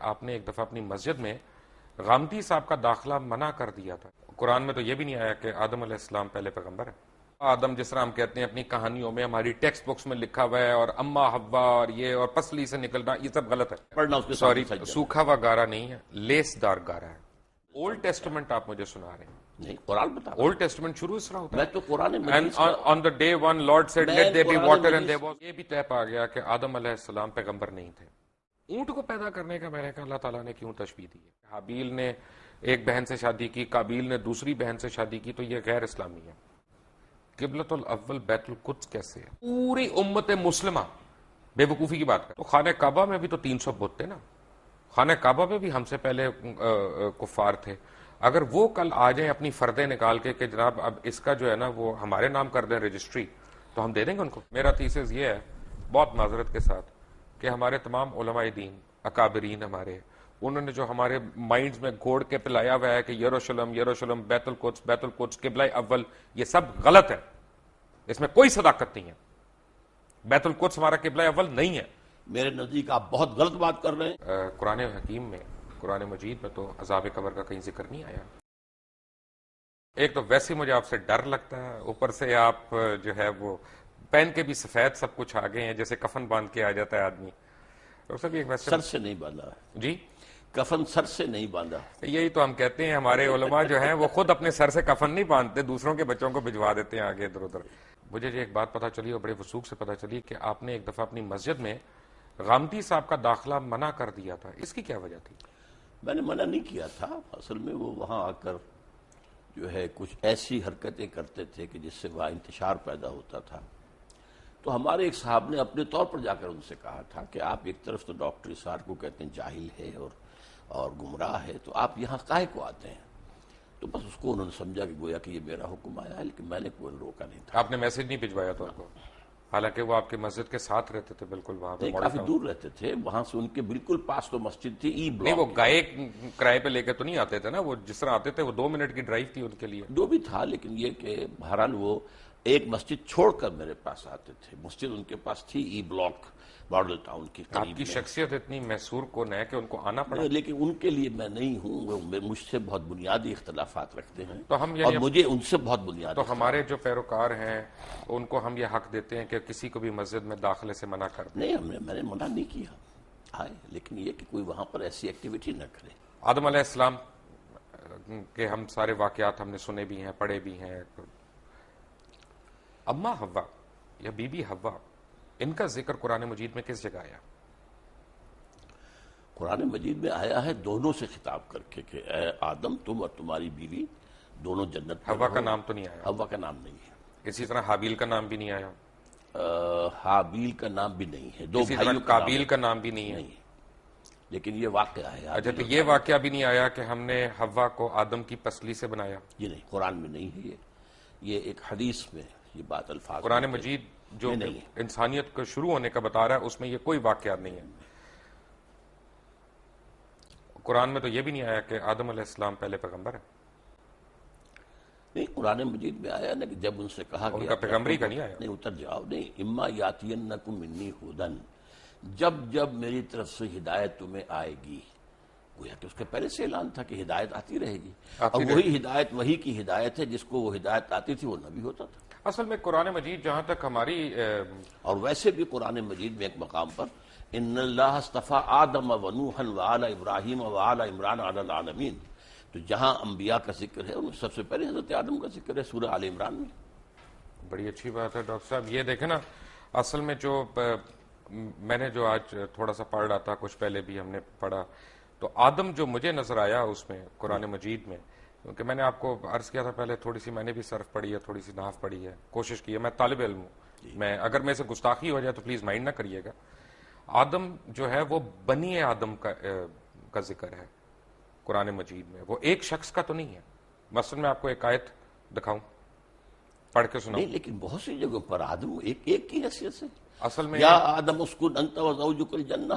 آپ نے ایک دفعہ اپنی مسجد میں غامدی صاحب کا داخلہ منع کر دیا تھا. قرآن میں تو یہ بھی نہیں آیا کہ آدم علیہ السلام پہلے پیغمبر ہے. آدم جس طرح ہم کہتے ہیں اپنی کہانیوں میں, ہماری ٹیکسٹ بکس میں لکھا ہوا ہے, اور اما حوا اور یہ اور پسلی سے نکلنا, یہ سب غلط ہے. پڑھنا اس کے سوری, ساتھ سوکھا ہوا گارا نہیں ہے, لیس دار گارا ہے. اولڈ ٹیسٹمنٹ آپ مجھے سنا رہے ہیں. نہیں, قرآن بتا. اولڈ ٹیسٹمنٹ شروع اس طرح ہوتا ہے. میں تو قرآن And مجید کا on the day one Lord said let there be Quran water and Majeed there was. یہ بھی طے پا گیا کہ آدم علیہ السلام پیغمبر نہیں تھے. اونٹ کو پیدا کرنے کا میں نے کہا اللہ تعالیٰ نے کیوں تشبیہ دی ہے؟ حابیل نے ایک بہن سے شادی کی, قابیل نے دوسری بہن سے شادی کی, تو یہ غیر اسلامی ہے. قبلۃ الاول بیت القدس کیسے ہے؟ پوری امت مسلمہ بے وقوفی کی بات کر. تو خانہ کعبہ میں بھی تو 300 بت تھے نا. خانہ کعبہ میں بھی ہم سے پہلے کفار تھے. اگر وہ کل آ جائیں اپنی فردیں نکال کے کہ جناب اب اس کا جو ہے نا وہ ہمارے نام کر دیں رجسٹری, تو ہم دے دیں گے ان کو. میرا تھیسس یہ ہے بہت معذرت کے ساتھ کہ ہمارے تمام علماء دین اکابرین ہمارے, انہوں نے جو ہمارے مائنڈز میں گھوڑ کے پلایا ہوا ہے کہ یروشلم یروشلم بیت القدس قبلہ اول, یہ سب غلط ہے. اس میں کوئی صداقت نہیں ہے. بیت القدس ہمارا قبلہ اول نہیں ہے. میرے نزدیک آپ بہت غلط بات کر رہے ہیں. قرآن حکیم میں, قرآن مجید میں تو عذاب قبر کا کہیں ذکر نہیں آیا. ایک تو ویسے مجھے آپ سے ڈر لگتا ہے, اوپر سے آپ جو ہے وہ پہن کے بھی سفید سب کچھ آگے ہیں, جیسے کفن باندھ کے آ جاتا ہے آدمی. سر سے نہیں باندھا جی, کفن سر سے نہیں باندھا. یہی تو ہم کہتے ہیں ہمارے علماء جو ہیں وہ خود اپنے سر سے کفن نہیں باندھتے, دوسروں کے بچوں کو بھجوا دیتے ہیں آگے ادھر ادھر. مجھے ایک بات پتہ چلی اور بڑے وثوق سے پتہ چلی کہ آپ نے ایک دفعہ اپنی مسجد میں غامدی صاحب کا داخلہ منع کر دیا تھا. اس کی کیا وجہ تھی؟ میں نے منع نہیں کیا تھا. اصل میں وہ وہاں آ کر جو ہے کچھ ایسی حرکتیں کرتے تھے کہ جس سے وہاں انتشار پیدا ہوتا تھا. تو ہمارے ایک صاحب نے اپنے طور پر جا کر ان سے کہا تھا کہ آپ ایک طرف تو ڈاکٹر اسار کو کہتے ہیں جاہل ہے اور گمراہ ہے, تو آپ یہاں کاہے کو آتے ہیں؟ تو بس اس کو انہوں نے سمجھا کہ گویا کہ یہ میرا حکم آیا ہے, لیکن میں نے کوئی روکا نہیں تھا. آپ نے میسج نہیں بھجوایا تھا ان کو؟ حالانکہ وہ آپ کے مسجد کے ساتھ رہتے تھے بالکل وہاں پہ, کافی دور رہتے تھے. وہاں سے ان کے بالکل پاس تو مسجد تھی ای بلاک. نہیں, وہ گائے کرائے پہ لے کے تو نہیں آتے تھے نا, وہ جس طرح آتے تھے وہ 2 منٹ کی ڈرائیو تھی ان کے لیے. جو بھی تھا, لیکن یہ کہ بہرحال وہ ایک مسجد چھوڑ کر میرے پاس آتے تھے. مسجد ان کے پاس تھی ای بلاک ماڈل ٹاؤن کی قریب. آپ کی شخصیت اتنی محصور کون ہے کہ ان کو آنا پڑا؟ لیکن ان کے لیے میں نہیں ہوں, وہ مجھ سے بہت بنیادی اختلافات رکھتے ہیں تو ہم اور مجھے ان سے بہت بنیادی. تو ہمارے جو پیروکار ہیں ان کو ہم یہ حق دیتے ہیں کہ کسی کو بھی مسجد میں داخلے سے منع کر دیں. نہیں, میں نے منع نہیں کیا ہے, لیکن یہ کہ کوئی وہاں پر ایسی ایکٹیویٹی نہ کرے. آدم علیہ السلام کے ہم سارے واقعات ہم نے سنے بھی ہیں, پڑھے بھی ہیں. اما حوا یا بی بی حوا, ان کا ذکر قرآن مجید میں کس جگہ آیا؟ قرآن مجید میں آیا ہے دونوں سے خطاب کر کے کہ اے آدم تم اور تمہاری بیوی دونوں جنت میں. حوا کا نام تو نہیں آیا. حوا کا نام نہیں ہے. اسی طرح حابیل کا نام بھی نہیں آیا. حابیل کا نام بھی نہیں ہے. 2 بھائیوں قابیل کا نام بھی نہیں ہے. لیکن یہ واقعہ ہے. اچھا, تو یہ واقعہ بھی نہیں آیا کہ ہم نے حوا کو آدم کی پسلی سے بنایا؟ یہ نہیں, قرآن میں نہیں ہے. یہ ایک حدیث میں یہ بات الفاظ. قرآن مجید جو انسانیت کو شروع ہونے کا بتا رہا ہے اس میں یہ کوئی واقعات نہیں ہے. قرآن میں تو یہ بھی نہیں آیا کہ آدم علیہ السلام پہلے پیغمبر ہے. نہیں, قرآن مجید میں آیا نا کہ جب ان سے کہا ان کا پیغمبری کا نہیں آیا. نہیں, اتر جاؤ. نہیں, اما یاتینکم منی ھدی, جب جب میری طرف سے ہدایت تمہیں آئے گی. گویا کہ اس کے پہلے سے اعلان تھا کہ ہدایت آتی رہے گی, اور وہی ہدایت وہی کی ہدایت ہے جس کو وہ ہدایت آتی تھی وہ نبی ہوتا تھا. اصل میں قرآن مجید جہاں تک ہماری اور ویسے بھی قرآن مجید میں ایک مقام پر ان اللہ اصطفیٰ آدم و نوحا وآل ابراہیم وآل عمران علی العالمین, تو جہاں انبیاء کا ذکر ہے ان میں سب سے پہلے حضرت آدم کا ذکر ہے سورہ آل عمران میں. بڑی اچھی بات ہے ڈاکٹر صاحب. یہ دیکھیں نا, اصل میں جو میں نے جو آج تھوڑا سا پڑھ رہا تھا, کچھ پہلے بھی ہم نے پڑھا, تو آدم جو مجھے نظر آیا اس میں قرآن مجید میں, کیونکہ میں نے آپ کو عرض کیا تھا پہلے تھوڑی سی میں نے بھی صرف پڑھی ہے, تھوڑی سی نحو پڑھی ہے, کوشش کی ہے. میں طالب علم ہوں, میں اگر میں سے گستاخی ہو جائے تو پلیز مائنڈ نہ کریے گا. آدم جو ہے وہ بنی آدم کا ذکر ہے قرآن مجید میں, وہ ایک شخص کا تو نہیں ہے. مثلا میں آپ کو ایک آیت دکھاؤں, پڑھ کے سناؤں. نہیں, لیکن بہت سی جگہوں پر آدم ایک کی حیثیت سے. اصل میں یا آدم اسکن انت وزوجک الجنہ,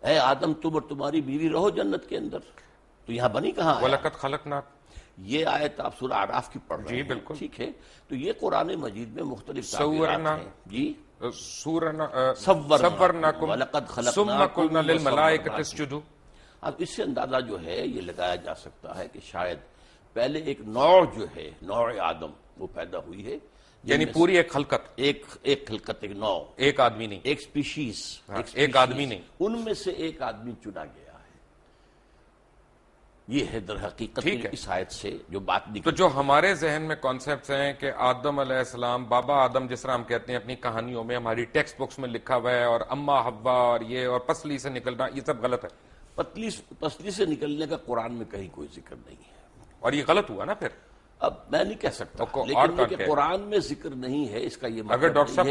اے آدم تم اور تمہاری بیوی رہو جنت کے اندر. تو یہاں بنی کہاں ہے؟ وَلَقَدْ خَلَقْنَا, یہ آیت آپ سورہ اعراف کی پڑھ رہے ہیں. جی بالکل, ٹھیک ہے. تو یہ قرآن مجید میں مختلف تعبیرات ہیں. جی, صورناکم ثم قلنا للملائکۃ اسجدوا, اب اس سے اندازہ جو ہے یہ لگایا جا سکتا ہے کہ شاید پہلے ایک نوع جو ہے نوع آدم وہ پیدا ہوئی ہے، یعنی پوری ایک خلقت، ایک خلقت، ایک نوع، ایک آدمی نہیں، ایک سپیشیز، ایک آدمی نہیں، ان میں سے ایک آدمی چنا گیا ہے۔ یہ ہے در حقیقت اس آیت سے جو بات نکلی۔ تو جو ہمارے ذہن میں کانسیپٹس ہیں کہ آدم علیہ السلام، بابا آدم جس طرح ہم کہتے ہیں اپنی کہانیوں میں، ہماری ٹیکسٹ بکس میں لکھا ہوا ہے، اور اما حوا اور یہ اور پسلی سے نکلنا، یہ سب غلط ہے۔ پسلی سے نکلنے کا قرآن میں کہیں کوئی ذکر نہیں ہے، اور یہ غلط ہوا نا پھر۔ اب میں نہیں کہہ سکتا، لیکن یہ کہ قرآن میں ذکر نہیں ہے اس کا یہ مطلب اگر ڈاکٹر صاحب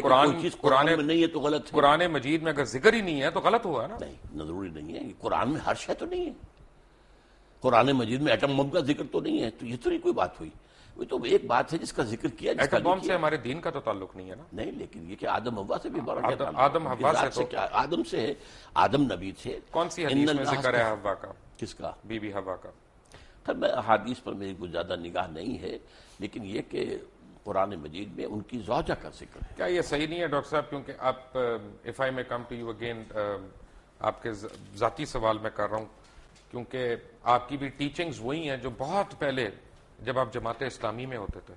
قرآن میں نہیں ہے تو غلط ہے۔ قرآن مجید میں اگر ذکر ہی نہیں ہے تو غلط ہوا نا۔ نہیں، ضروری نہیں ہے، قرآن میں ہر شے تو نہیں ہے، قرآن مجید میں ایٹم بم کا ذکر تو نہیں ہے، تو یہ تو نہیں کوئی بات ہوئی، وہ تو ایک بات ہے جس کا ذکر کیا، جس کا ایٹم بم سے ہمارے دین کا تو تعلق نہیں ہے نا۔ نہیں، لیکن یہ کہ آدم حوا سے بھی بڑا آدم حوا سے تو آدم سے ہے، آدم نبی تھے۔ کون سی حدیث میں ذکر ہے حوا کا؟ کس کا؟ بی بی حوا کا۔ خیر میں احادیث پر میری کوئی زیادہ نگاہ نہیں ہے، لیکن یہ کہ قرآن مجید میں ان کی زوجہ کا ذکر ہے۔ کیا یہ صحیح نہیں ہے ڈاکٹر صاحب؟ کیونکہ آپ اف آئی میں کم ٹو یو اگین، آپ کے ذاتی سوال میں کر رہا ہوں، کیونکہ آپ کی بھی ٹیچنگز وہی ہیں جو بہت پہلے جب آپ جماعت اسلامی میں ہوتے تھے،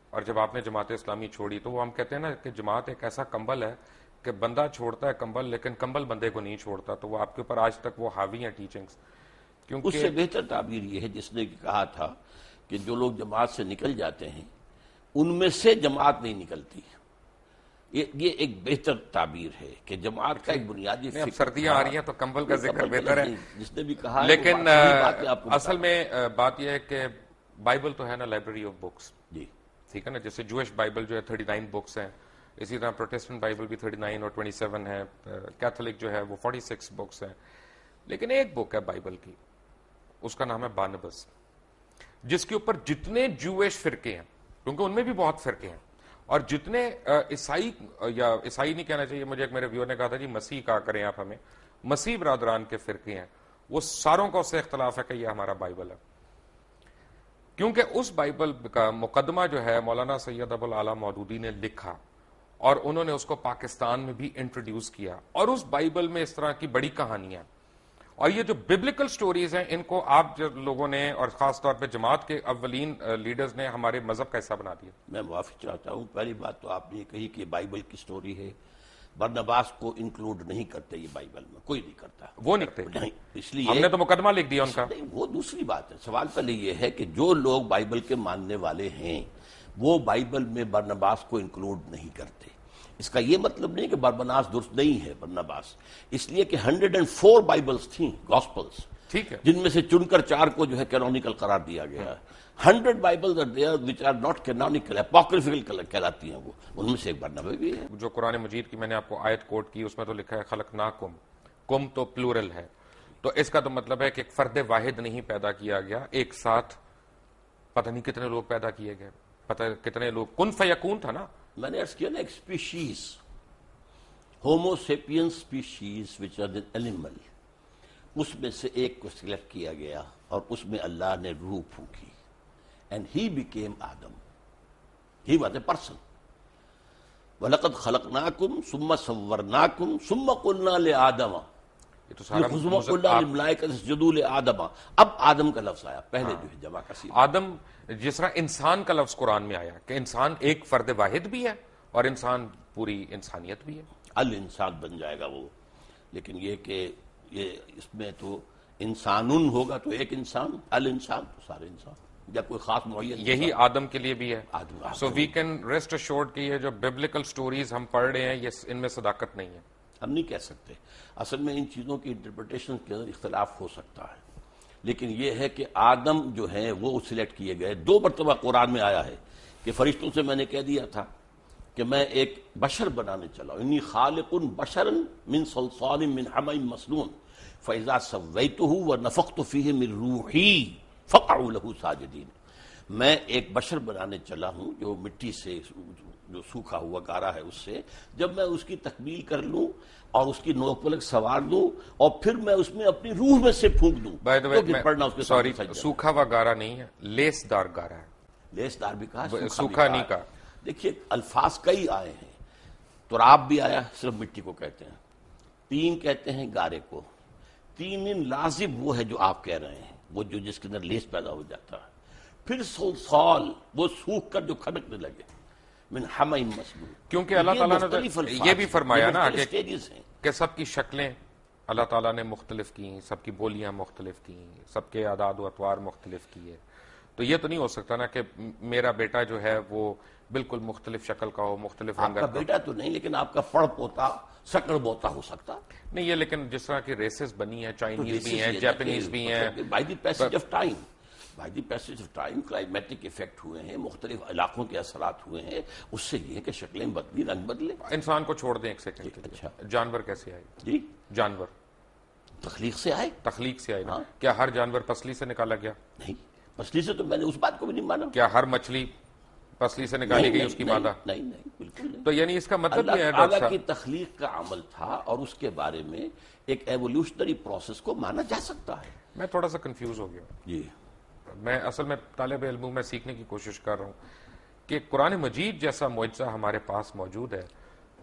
اور جب آپ نے جماعت اسلامی چھوڑی تو وہ ہم کہتے ہیں نا کہ جماعت ایک ایسا کمبل ہے کہ بندہ چھوڑتا ہے کمبل، لیکن کمبل بندے کو نہیں چھوڑتا، تو وہ آپ کے اوپر آج تک وہ حاوی ہیں ٹیچنگز۔ اس سے بہتر تعبیر یہ ہے جس نے کہا تھا کہ جو لوگ جماعت سے نکل جاتے ہیں ان میں سے جماعت نہیں نکلتی، یہ ایک بہتر تعبیر ہے کہ جماعت کا ایک بنیادی اب سردیاں آ رہی ہیں تو کمبل کا ذکر بہتر ہے، جس نے بھی کہا، لیکن اصل میں بات یہ ہے کہ بائبل تو ہے نا لائبریری آف بکس، جی ٹھیک ہے نا، جیسے جوش بائبل جو ہے 39 بکس ہیں، اسی طرح پروٹیسٹنٹ بائبل بھی 39 اور 27 ہے، کیتھولک جو ہے وہ 46 بکس ہیں، لیکن ایک بک ہے بائبل کی، اس کا نام ہے بارنبس، جس کے اوپر جتنے جوش فرقے ہیں، کیونکہ ان میں بھی بہت فرقے ہیں، اور جتنے عیسائی، یا عیسائی نہیں کہنا چاہیے مجھے، ایک میرے ویور نے کہا تھا جی مسیح کہا کریں آپ ہمیں، مسیح برادران کے فرقے ہیں، وہ ساروں کا اس سے اختلاف ہے کہ یہ ہمارا بائبل ہے، کیونکہ اس بائبل کا مقدمہ جو ہے مولانا سید ابو العلا مودودی نے لکھا، اور انہوں نے اس کو پاکستان میں بھی انٹروڈیوس کیا، اور اس بائبل میں اس طرح کی بڑی کہانیاں، اور یہ جو ببلیکل سٹوریز ہیں ان کو آپ لوگوں نے اور خاص طور پہ جماعت کے اولین لیڈرز نے ہمارے مذہب کا حصہ بنا دیا۔ میں معافی چاہتا ہوں، پہلی بات تو آپ نے کہی کہ بائبل کی سٹوری ہے، برنباس کو انکلوڈ نہیں کرتے، یہ بائبل میں کوئی نہیں کرتا، وہ نہیں کرتے، نہیں، اس لیے ہم نے تو مقدمہ لکھ دیا ان کا۔ نہیں، وہ دوسری بات ہے، سوال پہلے یہ ہے کہ جو لوگ بائبل کے ماننے والے ہیں وہ بائبل میں برنباس کو انکلوڈ نہیں کرتے، اس کا یہ مطلب نہیں کہ برنباس درست نہیں ہے، برنباس اس لیے کہ 104 بائبلز تھیں، گاسپلز، ٹھیک ہے، جن میں سے چن کر 4 کو جو ہے کینونیکل قرار دیا گیا ہے، 100 bibles are there which are not canonical، apocryphal کہلاتی ہیں، وہ ان میں سے ایک برنبا بھی ہے۔ جو قرآن مجید کی میں نے آپ کو آیت کوٹ کی، اس میں تو لکھا ہے خلقناکم، کم تو پلورل ہے، تو اس کا تو مطلب ہے کہ ایک فرد واحد نہیں پیدا کیا گیا، ایک ساتھ پتہ نہیں کتنے لوگ پیدا کیے گئے، پتہ کتنے لوگ، کن فیکون تھا نا۔ میں نے عرض کیا نا ایک species, homo sapiens species which are an animal, اس میں سے ایک کو سلیکٹ کیا گیا اور اس میں اللہ نے روح پھونکی، and he became Adam, he was a person, وَلَقَدْ خَلَقْنَاكُمْ ثُمَّ صَوَّرْنَاكُمْ ثُمَّ قُلْنَا لِآدَمَ یہ تو سارا قُلْنَا لِلْمَلَائِكَةِ اسْجُدُوا لِآدَمَ، اب آدم کا لفظ آیا، پہلے جو ہے جمع کا صیغہ، آدم جس طرح انسان کا لفظ قرآن میں آیا کہ انسان ایک فرد واحد بھی ہے اور انسان پوری انسانیت بھی ہے، الانسان بن جائے گا وہ، لیکن یہ کہ یہ اس میں تو انسانن ہوگا تو ایک انسان، الانسان تو سارے انسان، یا کوئی خاص معین، یہی آدم کے لیے بھی ہے۔ سو وی کین ریسٹ ایشورڈ کہ یہ جو ببلیکل سٹوریز ہم پڑھ رہے ہیں یہ ان میں صداقت نہیں ہے، ہم نہیں کہہ سکتے، اصل میں ان چیزوں کی انٹرپریٹیشن کے اندر اختلاف ہو سکتا ہے، لیکن یہ ہے کہ آدم جو ہیں وہ سلیکٹ کیے گئے، 2 مرتبہ قرآن میں آیا ہے کہ فرشتوں سے میں نے کہہ دیا تھا کہ میں ایک بشر بنانے چلا ہوں، انی خالق بشرا من صلصال من حمأ مسنون فاذا سویتہ ونفخت فیہ من روحی فقعوا لہ ساجدین، میں ایک بشر بنانے چلا ہوں جو مٹی سے، جو سوکھا ہوا گارا ہے، اس سے جب میں اس کی تکمیل کر لوں اور اس کی نوک پلک سوار دوں اور پھر میں اس میں اپنی روح میں سے پھونک دوں تو پھر پڑھنا اس کے سامنے سجدہ۔ سوکھا ہوا گارا نہیں ہے، لیس دار گارا ہے، لیس دار بھی کہا، سوکھا نہیں کہا۔ دیکھیے الفاظ کئی آئے ہیں، تراب بھی آیا، صرف مٹی کو کہتے ہیں، تین کہتے ہیں گارے کو، تین لازم وہ ہے جو آپ کہہ رہے ہیں، وہ جو جس کے اندر لیس پیدا ہو جاتا ہے، پھر سال وہ سوکھ کر جو کھڑکنے لگے، من حمئ مسنون، کیونکہ اللہ تعالیٰ نے یہ بھی فرمایا نا ہیں کہ سب کی شکلیں اللہ تعالیٰ نے مختلف کی، سب کی بولیاں مختلف کی، سب کے اعداد و اطوار مختلف کیے، تو یہ تو نہیں ہو سکتا نا کہ میرا بیٹا جو ہے وہ بالکل مختلف شکل کا ہو، مختلف آپ کا بیٹا تو نہیں، لیکن آپ کا پڑ پوتا سکڑ بوتا ہو سکتا نہیں، یہ لیکن جس طرح کی ریسز بنی ہیں، چائنیز بھی ہیں، جاپنیز بھی ہیں، by the passage of time, by the passage of time climatic effect ہوئے ہیں، مختلف علاقوں کے اثرات ہوئے ہیں، اس سے یہ ہے کہ شکلیں بدلی، رنگ بدلے۔ انسان کو چھوڑ دیں ایک سیکنڈ کے لیے، اچھا، جانور کیسے آئے؟ جی جانور تخلیق سے آئے، تخلیق سے آئے نا؟ کیا ہر جانور پسلی سے نکالا گیا؟ نہیں، پسلی سے تو میں نے اس بات کو بھی نہیں مانا۔ کیا ہر مچھلی پسلی سے نکالی گئی اس کی مادہ؟ نہیں نہیں، بالکل نہیں۔ تو یعنی اس کا مطلب یہ ہے اللہ ڈاکٹر تعالیٰ کی صاحب، تخلیق کا عمل تھا اور اس کے بارے میں ایک ایوولوشنری پروسیس کو مانا جا سکتا ہے۔ میں تھوڑا سا کنفیوز ہو گیا، جی، میں اصل میں طالب علم ہوں، میں سیکھنے کی کوشش کر رہا ہوں کہ قرآن مجید جیسا معجزہ ہمارے پاس موجود ہے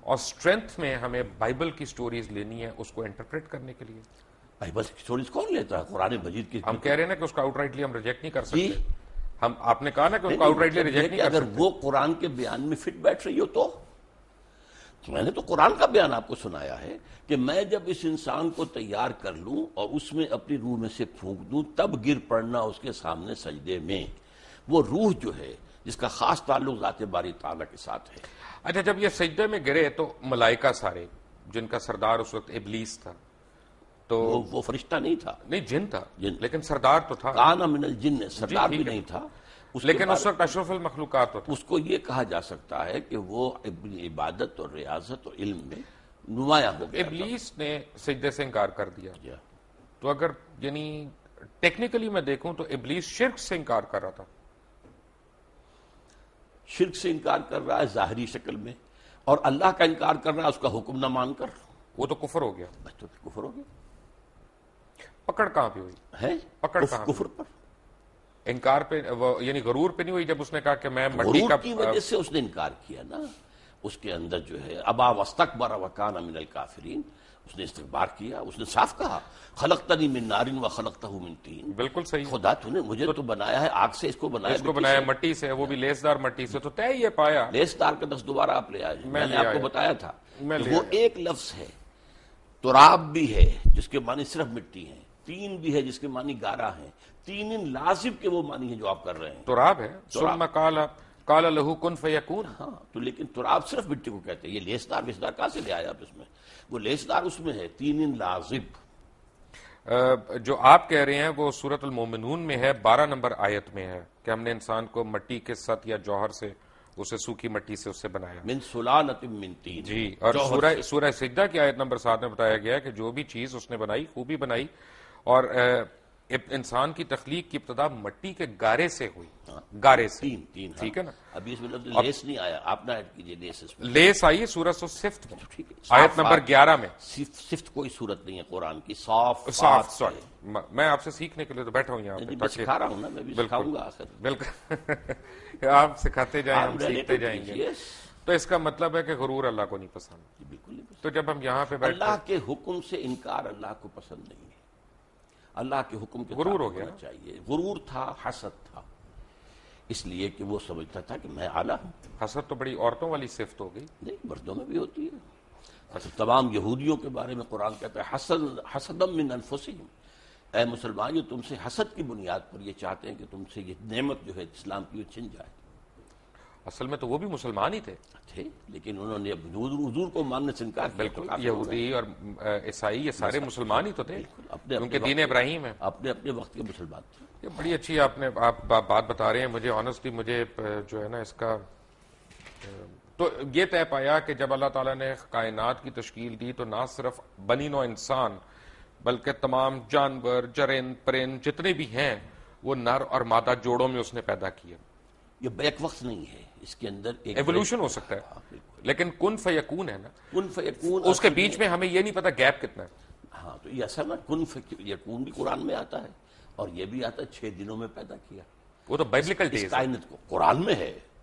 اور اسٹرینتھ میں ہمیں بائبل کی سٹوریز لینی ہے اس کو انٹرپریٹ کرنے کے لیے۔ بائبل کی سٹوریز کون لیتا ہے؟ قرآن مجید کی ہم کہہ رہے ہیں نا کہ اس کو آؤٹ رائٹلی ہم ریجیکٹ نہیں کر جی، سکتے، ہم آپ نے کہا نا کہ اس کو آؤٹ رائٹلی ریجیکٹ نہیں کر اگر سکتے۔ وہ قرآن کے بیان میں فٹ بیٹھ رہی ہو تو میں نے تو قرآن کا بیان آپ کو سنایا ہے کہ میں جب اس انسان کو تیار کر لوں اور اس میں اپنی روح میں سے پھونک دوں تب گر پڑنا اس کے سامنے سجدے میں۔ وہ روح جو ہے جس کا خاص تعلق ذات باری تعالیٰ کے ساتھ ہے۔ اچھا، جب یہ سجدے میں گرے تو ملائکہ سارے، جن کا سردار اس وقت ابلیس تھا، تو وہ فرشتہ نہیں تھا، نہیں جن تھا، جن لیکن سردار تو تھا، کان من الجن، سردار بھی ٹھیک ہے، نہیں تھا، لیکن اس وقت اشرف المخلوقات تو تھا۔ اس کو یہ کہا جا سکتا ہے کہ وہ اپنی عبادت اور ریاضت اور علم میں نمایاں ہو گیا تھا۔ ابلیس نے سجدے سے انکار کر دیا، جی، تو اگر یعنی ٹیکنیکلی میں دیکھوں تو ابلیس شرک سے انکار کر رہا تھا۔ شرک سے انکار کر رہا ہے ظاہری شکل میں، اور اللہ کا انکار کر رہا ہے اس کا حکم نہ مان کر، وہ تو کفر ہو گیا۔ بس تو کفر ہو گیا پکڑ کہاں پہ ہوئی؟ ہے، پکڑ کہاں پہ؟ کفر پر، انکار پہ یعنی غرور پہ نہیں ہوئی جب اس نے کہا کہ میں مٹی غرور کا کی وجہ سے اس نے انکار کیا نا۔ اس کے اندر جو ہے ابا واستکبر وکان من الکافرین، اس نے استکبار کیا، اس نے صاف کہا خلقتنی من نار وخلقتہ من طین، بالکل صحیح، خدا تو نے مجھے تو بنایا ہے آگ سے، اس کو بنایا اس کو بنایا مٹی سے، وہ بھی لیسدار مٹی سے، تو طے یہ پایا۔ لیس دار کا لفظ دوبارہ آپ لے آئے، میں نے لے آپ کو آیا، بتایا تھا میں کہ لے وہ آیا۔ ایک لفظ ہے، تراب بھی ہے جس کے معنی صرف مٹی ہیں، تین بھی ہے جس کے معنی گارا ہیں، تین لازم کے وہ معنی ہیں جو آپ کر رہے ہیں۔ تراب ہے، ثم قال لہو کن فیکون۔ ہاں تو لیکن تراب صرف مٹی کو کہتے ہیں، یہ لیسدار ویسدار کہاں سے لے آیا آپ اس میں؟ وہ لیسدار اس میں ہے، تین لازم۔ جو آپ کہہ رہے ہیں وہ سورۃ المومنون میں ہے، 12 نمبر آیت میں ہے کہ ہم نے انسان کو مٹی کے ست یا جوہر سے، اسے سوکھی مٹی سے اس سے بنایا۔ من سلالۃ من طین، جی، اور سورہ سجدہ کی آیت نمبر 7 میں بتایا گیا ہے کہ جو بھی چیز اس نے بنائی خوبی بنائی، اور انسان کی تخلیق کی ابتدا مٹی کے گارے سے ہوئی، گارے سے، تین ٹھیک ہے نا؟ ابھی اس میں لفظ لیس نہیں آیا، آپ نہ ایڈ کیجئے لیس اس میں، لیس آئی سورۃ الصفت میں، ٹھیک ہے، آیت نمبر 11 میں۔ صفت کوئی صورت نہیں ہے قرآن کی، صاف صاف، سوری، میں آپ سے سیکھنے کے لیے تو بیٹھا ہوں یہاں پہ، میں سکھا رہا ہوں نا، میں بھی سکھاؤں گا آخر، بالکل آپ سکھاتے جائیں، ہم سیکھتے جائیں گے۔ تو اس کا مطلب ہے کہ غرور اللہ کو نہیں پسند، بالکل نہیں پسند۔ تو جب ہم یہاں پہ بیٹھتے اللہ کے حکم سے انکار اللہ کو پسند نہیں ہے، اللہ کے حکم کے غرور ہو تابع گیا ہونا چاہیے۔ غرور تھا، حسد تھا، اس لیے کہ وہ سمجھتا تھا کہ میں اعلیٰ ہوں۔ حسد تو بڑی عورتوں والی صفت ہو گئی۔ نہیں، مردوں میں بھی ہوتی ہے۔ اچھا، تمام یہودیوں کے بارے میں قرآن کہتا ہے حسدم من انفسہم، اے مسلمان، یہ تم سے حسد کی بنیاد پر یہ چاہتے ہیں کہ تم سے یہ نعمت جو ہے اسلام کی وہ چھن جائے۔ اصل میں تو وہ بھی مسلمان ہی تھے، لیکن انہوں نے حضور کو ماننے سے انکار کیا۔ بالکل، یہودی اور عیسائی یہ سارے مسلمان ہی تو تھے، کیونکہ دین ابراہیم ہے، اپنے اپنے وقت کے مسلمان تھے۔ یہ بڑی اچھی آپ بات بتا رہے ہیں مجھے، آنیسٹلی مجھے جو ہے نا اس کا تو یہ طے پایا کہ جب اللہ تعالیٰ نے کائنات کی تشکیل دی تو نہ صرف بنی نوع انسان بلکہ تمام جانور، جرند، پرند جتنے بھی ہیں وہ نر اور مادہ جوڑوں میں اس نے پیدا کیا۔ یہ بیک وقت نہیں ہے، اس کے اندر ایک ایوولوشن ہو سکتا ہے، لیکن کن فیکون ہے نا، کن فیکون، اس کے بیچ میں ہمیں یہ نہیں پتا گیپ کتنا ہے۔ ہاں تو یہ اصل نا کن فیکون بھی قرآن میں آتا ہے، اور یہ بھی آتا ہے 6 دنوں میں پیدا کیا۔ وہ تو بائبلیکل اس ڈیز ہے، کائنات کو قرآن میں ہے،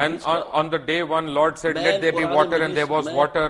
And on the day one, Lord said, "Let there be water," and there was water.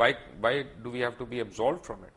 why do we have to be absolved from it?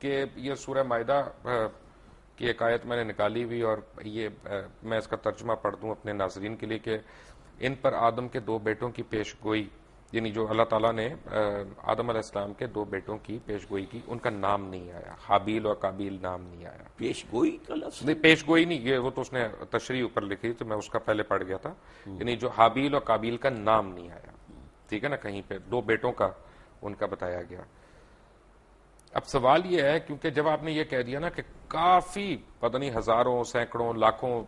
کہ یہ سورہ مائدہ کی ایک آیت میں نے نکالی ہوئی، اور یہ میں اس کا ترجمہ پڑھ دوں اپنے ناظرین کے لیے کہ ان پر آدم کے 2 بیٹوں کی پیش گوئی، یعنی جو اللہ تعالیٰ نے آدم علیہ السلام کے 2 بیٹوں کی پیش گوئی کی، ان کا نام نہیں آیا، حابیل اور قابیل نام نہیں آیا۔ پیش گوئی کا لفظ نہیں، پیش گوئی نہیں، یہ وہ تو اس نے تشریح اوپر لکھی تو میں اس کا پہلے پڑھ گیا تھا، یعنی جو حابیل اور قابیل کا نام نہیں آیا، ٹھیک ہے نا، کہیں پہ 2 بیٹوں کا ان کا بتایا گیا۔ اب سوال یہ ہے، کیونکہ جب آپ نے یہ کہہ دیا نا کہ کافی پتہ نہیں ہزاروں سینکڑوں لاکھوں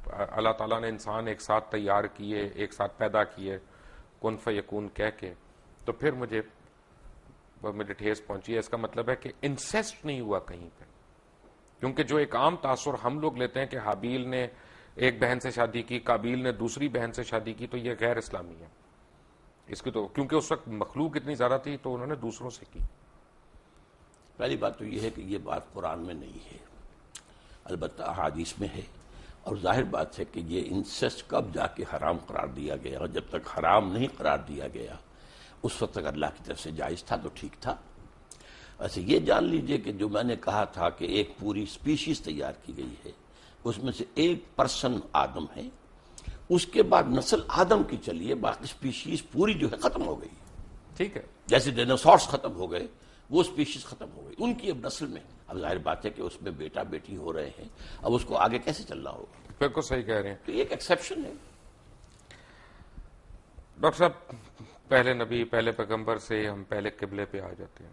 اللہ تعالیٰ نے انسان ایک ساتھ تیار کیے، ایک ساتھ پیدا کیے کن فیکون کہہ کے، تو پھر مجھے ٹھیس پہنچی ہے۔ اس کا مطلب ہے کہ انسیسٹ نہیں ہوا کہیں پہ، کیونکہ جو ایک عام تاثر ہم لوگ لیتے ہیں کہ حابیل نے ایک بہن سے شادی کی، قابیل نے دوسری بہن سے شادی کی، تو یہ غیر اسلامی ہے اس کی، تو کیونکہ اس وقت مخلوق اتنی زیادہ تھی تو انہوں نے دوسروں سے کی۔ پہلی بات تو یہ ہے کہ یہ بات قرآن میں نہیں ہے، البتہ احادیث میں ہے، اور ظاہر بات ہے کہ یہ انسیسٹ کب جا کے حرام قرار دیا گیا، اور جب تک حرام نہیں قرار دیا گیا اس وقت تک اللہ کی طرف سے جائز تھا تو ٹھیک تھا۔ ایسے یہ جان لیجئے کہ جو میں نے کہا تھا کہ ایک پوری سپیشیز تیار کی گئی ہے، اس میں سے ایک پرسن آدم ہے، اس کے بعد نسل آدم کی چلیے، باقی سپیشیز پوری جو ہے ختم ہو گئی، ٹھیک ہے، جیسے ڈینوسارس ختم ہو گئے وہ سپیشیز ختم ہو گئی، ان کی اب نسل میں اب ظاہر بات ہے کہ اس میں بیٹا بیٹی ہو رہے ہیں، اب اس کو آگے کیسے چلنا ہوگا؟ بالکل صحیح کہہ رہے ہیں تو یہ ایک ایکسیپشن ہے۔ ڈاکٹر صاحب، پہلے نبی پہلے پیغمبر سے ہم پہلے قبلے پہ آ جاتے ہیں،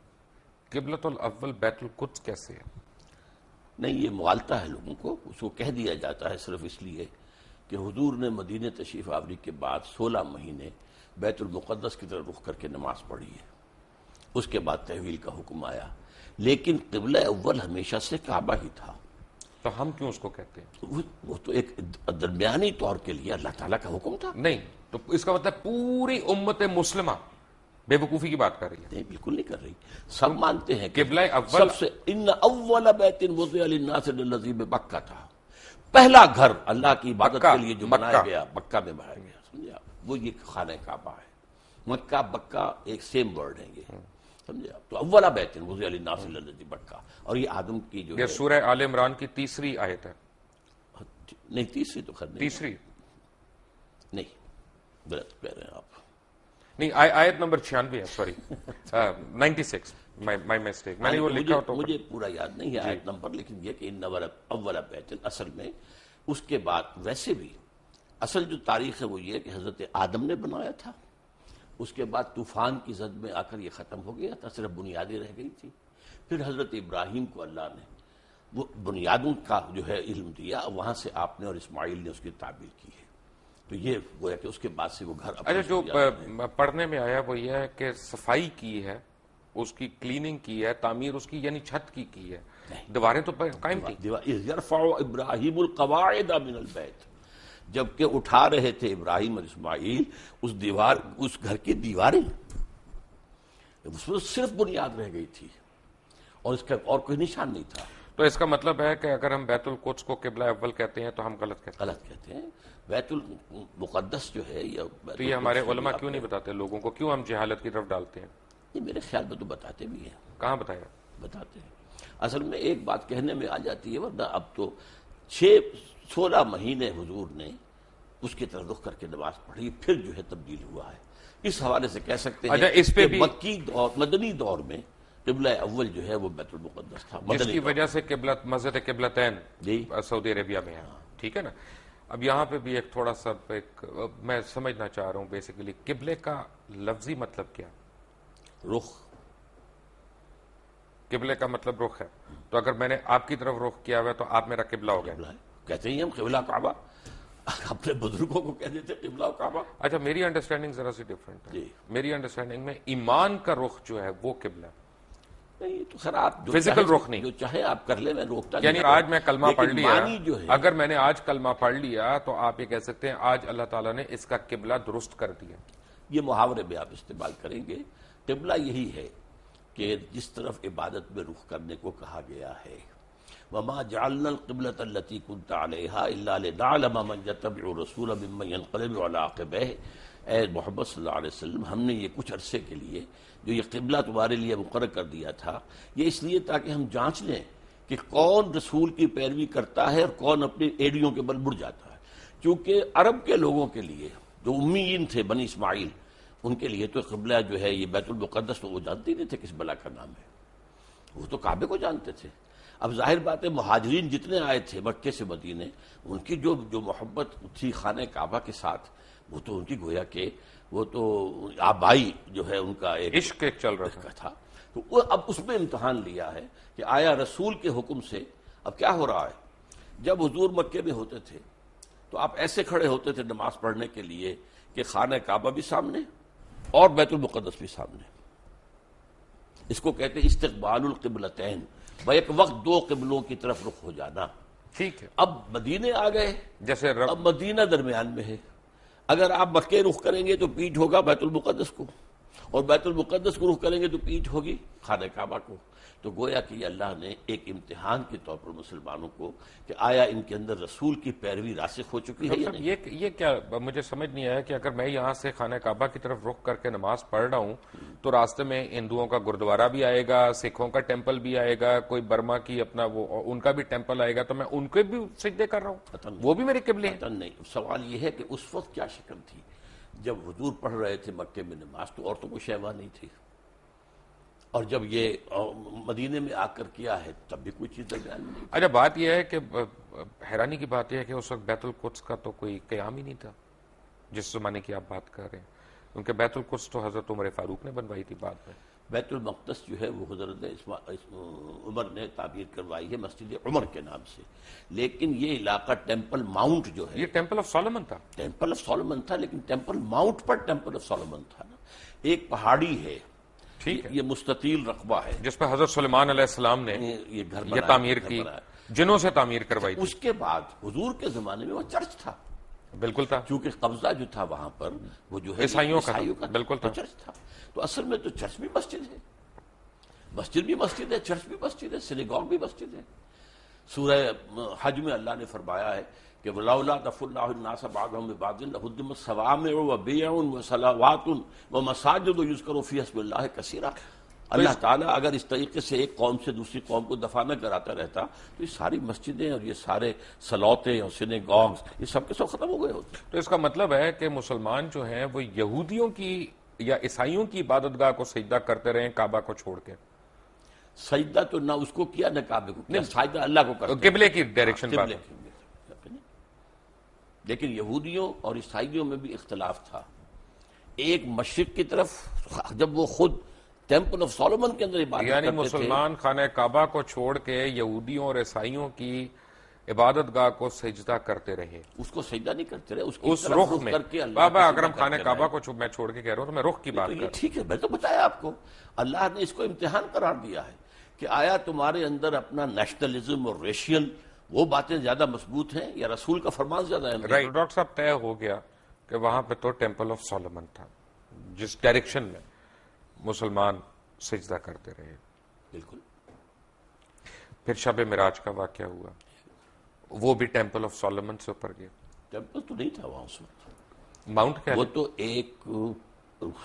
قبلۃ الاول بیت القدس کیسے ہے؟ نہیں، یہ مغالطہ ہے لوگوں کو، اس کو کہہ دیا جاتا ہے صرف اس لیے کہ حضور نے مدینہ تشریف آوری کے بعد 16 مہینے بیت المقدس کی طرف رخ کر کے نماز پڑھی ہے، اس کے بعد تحویل کا حکم آیا، لیکن قبلہ اول ہمیشہ سے کعبہ ہی تھا۔ تو ہم کیوں اس کو کہتے ہیں؟ وہ تو ایک درمیانی طور کے لیے اللہ تعالیٰ کا حکم تھا۔ نہیں، تو اس کا مطلب پوری امت مسلمہ بے وقوفی کی بات کر رہی ہے؟ نہیں، بالکل نہیں کر رہی، سب مانتے ہیں کہ قبلہ اول سب سے ان اول بیت وضع للناس للذی ببکہ تھا، پہلا گھر اللہ کی عبادت کے لیے جو بنایا گیا مکہ میں بنایا گیا، سمجھے آپ، وہ یہ خانہ کعبہ ہے۔ مکہ بکہ ایک سیم ورڈ ہے یہ، سمجھے آپ، تو اولا بیت وضع للناس للذی ببکہ، اور یہ آدم کی جو یہ سورہ آل عمران کی 3 آیت ہے۔ نہیں، تیسری تو خیر نہیں، تیسری نہیں، غلط کہہ رہے ہیں آپ، نہیں، آیت نمبر 96 ہے، سوری 96، مائی مسٹیک، میں نے وہ لکھا تو مجھے پورا یاد نہیں ہے آیت نمبر، لیکن یہ کہ ان اول بیت، اصل میں اس کے بعد ویسے بھی اصل جو تاریخ ہے وہ یہ کہ حضرت آدم نے بنایا تھا، اس کے بعد طوفان کی زد میں آ کر یہ ختم ہو گیا تھا، صرف بنیادیں رہ گئی تھی، پھر حضرت ابراہیم کو اللہ نے وہ بنیادوں کا جو ہے علم دیا، وہاں سے آپ نے اور اسماعیل نے اس کی تعبیر کی ہے، تو یہ گویا کہ اس کے بعد سے وہ گھر اچھا، جو پڑھنے میں آیا وہ یہ ہے کہ صفائی کی ہے، اس کی کلیننگ کی ہے، تعمیر اس کی یعنی چھت کی ہے، دیواریں تو قائم تھی۔ یرفع ابراہیم القواعد من البیت، جبکہ اٹھا رہے تھے ابراہیم اور اسماعیل اس گھر کی دیواریں، اس میں صرف بنیاد رہ گئی تھی اور اس کا اور کوئی نشان نہیں تھا۔ تو اس کا مطلب ہے کہ اگر ہم بیت القدس کو قبلہ اول کہتے ہیں تو ہم غلط کہتے ہیں؟ غلط کہتے ہیں، بیت المقدس جو ہے یا تو یہ ہمارے علماء کیوں نہیں بتاتے لوگوں کو، کیوں ہم جہالت کی طرف ڈالتے ہیں؟ یہ میرے خیال میں تو بتاتے بھی ہیں، کہاں بتایا؟ بتاتے ہیں، اصل میں ایک بات کہنے میں آ جاتی ہے، ورنہ اب تو 16 مہینے حضور نے اس کی طرف رخ کر کے نماز پڑھی، پھر جو ہے تبدیل ہوا ہے، اس حوالے سے کہہ سکتے ہیں اس پہ کہ بھی مکی دور مدنی دور میں قبلہ اول جو ہے وہ بیت المقدس تھا، جس کی وجہ سے مسجد قبلتین جی سعودی عربیہ میں ہے، ٹھیک ہے نا۔ اب یہاں پہ بھی ایک تھوڑا سا میں سمجھنا چاہ رہا ہوں، بیسیکلی قبلے کا لفظی مطلب کیا؟ رخ، قبلے کا مطلب رخ ہے، تو اگر میں نے آپ کی طرف رخ کیا ہوا ہے تو آپ میرا قبلہ ہو گیا۔ قبلہ ہے، کہتے ہیں ہم قبلہ کعبہ، اپنے بزرگوں کو کہہ دیتے قبلہ کعبہ۔ اچھا، میری انڈرسٹینڈنگ ذرا سی ڈفرینٹ ہے، جی، میری انڈرسٹینڈنگ میں ایمان کا رخ جو ہے وہ قبلہ ہے، نہیں تو خیر آپ فزیکل رخ نہیں، جو چاہے آپ کر لیں، میں روکتا نہیں، یعنی آج میں کلمہ پڑھ لیا، جو ہے اگر میں نے آج کلمہ پڑھ لیا تو آپ یہ کہہ سکتے ہیں آج اللہ تعالیٰ نے اس کا قبلہ درست کر دیا۔ یہ محاورے میں آپ استعمال کریں گے، قبلہ یہی ہے کہ جس طرف عبادت میں رخ کرنے کو کہا گیا ہے، وَمَا جَعَلْنَا الْقِبْلَةَ الَّتِي كُنْتَ عَلَيْهَا إِلَّا لِنَعْلَمَ مَن يَتَّبِعُ الرَّسُولَ مِمَّن يَنقَلِبُ عَلَىٰ عَقِبَيْهِ۔ اے محمد صلی اللہ علیہ وسلم ہم نے یہ کچھ عرصے کے لیے جو یہ قبلہ تمہارے لیے مقرر کر دیا تھا یہ اس لیے تاکہ ہم جانچ لیں کہ کون رسول کی پیروی کرتا ہے اور کون اپنی ایڑیوں کے بل مڑ جاتا ہے. کیونکہ عرب کے لوگوں کے لیے جو امیین تھے بنی اسماعیل ان کے لیے تو قبلہ جو ہے یہ بیت المقدس تو وہ جانتے ہی نہیں تھے کس بلا کا نام ہے, وہ تو کعبے کو جانتے تھے. اب ظاہر بات ہے مہاجرین جتنے آئے تھے مکے سے مدینے ان کی جو محبت تھی خانہ کعبہ کے ساتھ وہ تو ان کی گویا کہ وہ تو آبائی جو ہے ان کا ایک عشق ایک چل رہا تھا. تو وہ اب اس میں امتحان لیا ہے کہ آیا رسول کے حکم سے اب کیا ہو رہا ہے. جب حضور مکے میں ہوتے تھے تو آپ ایسے کھڑے ہوتے تھے نماز پڑھنے کے لیے کہ خانہ کعبہ بھی سامنے اور بیت المقدس بھی سامنے. اس کو کہتے ہیں استقبال القبلتین, بیک وقت دو قبلوں کی طرف رخ ہو جانا. ٹھیک ہے. اب مدینے آ گئے, جیسے اب مدینہ درمیان میں ہے. اگر آپ مکے رخ کریں گے تو پیٹھ ہوگا بیت المقدس کو, اور بیت المقدس کو رخ کریں گے تو پیٹھ ہوگی خانہ کعبہ کو. تو گویا کہ اللہ نے ایک امتحان کے طور پر مسلمانوں کو کہ آیا ان کے اندر رسول کی پیروی راسخ ہو چکی ہے یا نہیں. یہ کیا مجھے سمجھ نہیں آیا کہ اگر میں یہاں سے خانہ کعبہ کی طرف رخ کر کے نماز پڑھ رہا ہوں تو راستے میں ہندوؤں کا گردوارہ بھی آئے گا, سکھوں کا ٹیمپل بھی آئے گا, کوئی برما کی اپنا وہ ان کا بھی ٹیمپل آئے گا, تو میں ان کے بھی سجدے کر رہا ہوں, وہ بھی میرے قبلے ہیں. نہیں, سوال یہ ہے کہ اس وقت کیا شکل تھی جب حضور پڑھ رہے تھے مکے میں نماز تو عورتوں کو شہوہ نہیں تھی, اور جب یہ مدینے میں آ کر کیا ہے تب بھی کوئی چیز درمیان میں نہیں. اچھا, بات یہ ہے کہ حیرانی کی بات یہ ہے کہ اس وقت بیت القدس کا تو کوئی قیام ہی نہیں تھا جس زمانے کی آپ بات کر رہے ہیں, کیونکہ بیت القدس تو حضرت عمر فاروق نے بنوائی تھی بعد میں. بیت المقدس جو ہے وہ حضرت عمر نے تعبیر کروائی ہے مسجد عمر کے نام سے, لیکن یہ علاقہ ٹیمپل ماؤنٹ جو ہے یہ ٹیمپل آف سولومن تھا. ٹیمپل آف سولومن تھا, لیکن temple Mount per temple of Solomon تھا نا. ایک پہاڑی ہے, ٹھیک ہے, یہ مستطیل رقبہ ہے جس پہ حضرت سلیمان علیہ السلام نے یہ گھر یہ تعمیر کی, جنوں سے تعمیر کروائی تھی. اس کے بعد حضور کے زمانے میں وہ چرچ تھا, بالکل تھا, کیونکہ قبضہ جو تھا وہاں پر وہ جو ہے عیسائیوں کا بالکل تھا, چرچ تھا. تو اصل میں تو چرچ بھی مسجد ہے, مسجد بھی مسجد ہے, چرچ بھی مسجد ہے, سینیگوگ بھی مسجد ہے. سورہ حج میں اللہ نے فرمایا ہے کہ وَلَوْلَا دَفْعُ اللَّهُ النَّاسَ بَعْضَهُم بِبَعْضٍ لَهُدِّمَتْ صَوَامِعُ وَبِيَعٌ وَصَلَوَاتٌ وَمَسَاجِدُ يُذْكَرُ فِيهَا اسْمُ اللَّهِ كَثِيرًا. اللہ تعالیٰ اگر اس طریقے سے ایک قوم سے دوسری قوم کو دفاع نہ کراتا رہتا تو یہ ساری مسجدیں اور یہ سارے سلوتے اور سینیگوگز یہ سب کے سب ختم ہو گئے ہوتے. تو اس کا مطلب ہے کہ مسلمان جو ہیں وہ یہودیوں کی یا عیسائیوں کی عبادت گاہ کو سجدہ کرتے رہے کعبہ کو چھوڑ کے. سجدہ تو نہ اس کو کیا نہ کعبے کو کیا, سجدہ اللہ کو کرتے, قبلے کی ڈائریکشن پر. لیکن یہودیوں اور عیسائیوں میں بھی اختلاف تھا. ایک مشرق کی طرف جب وہ خود ٹیمپل آف سولومن کے اندر عبادت یعنی کرتے مسلمان خانہ کعبہ کو چھوڑ کے یہودیوں اور عیسائیوں کی عبادت گاہ کو سجدہ کرتے رہے, اس کو سجدہ نہیں کرتے رہے, اس رخ میں. بابا اگر ہم خانہ کعبہ کو میں چھوڑ کے کہہ رہا ہوں تو میں رخ کی بات کر رہا ہوں. ٹھیک ہے, میں تو بتایا آپ کو, اللہ نے اس کو امتحان قرار دیا ہے کہ آیا تمہارے اندر اپنا نیشنلزم اور ریشیل وہ باتیں زیادہ مضبوط ہیں یا رسول کا فرمان زیادہ ہے. رائٹ ڈاکٹر صاحب, طے ہو گیا کہ وہاں پہ تو ٹیمپل آف سولومن تھا جس ڈائریکشن میں مسلمان سجدہ کرتے رہے. بالکل. پھر شب معراج کا واقعہ ہوا, وہ بھی ٹیمپل آف سولومن سے اوپر گیا. ٹیمپل تو نہیں تھا وہاں اس وقت, ماؤنٹ کیا وہ تو ایک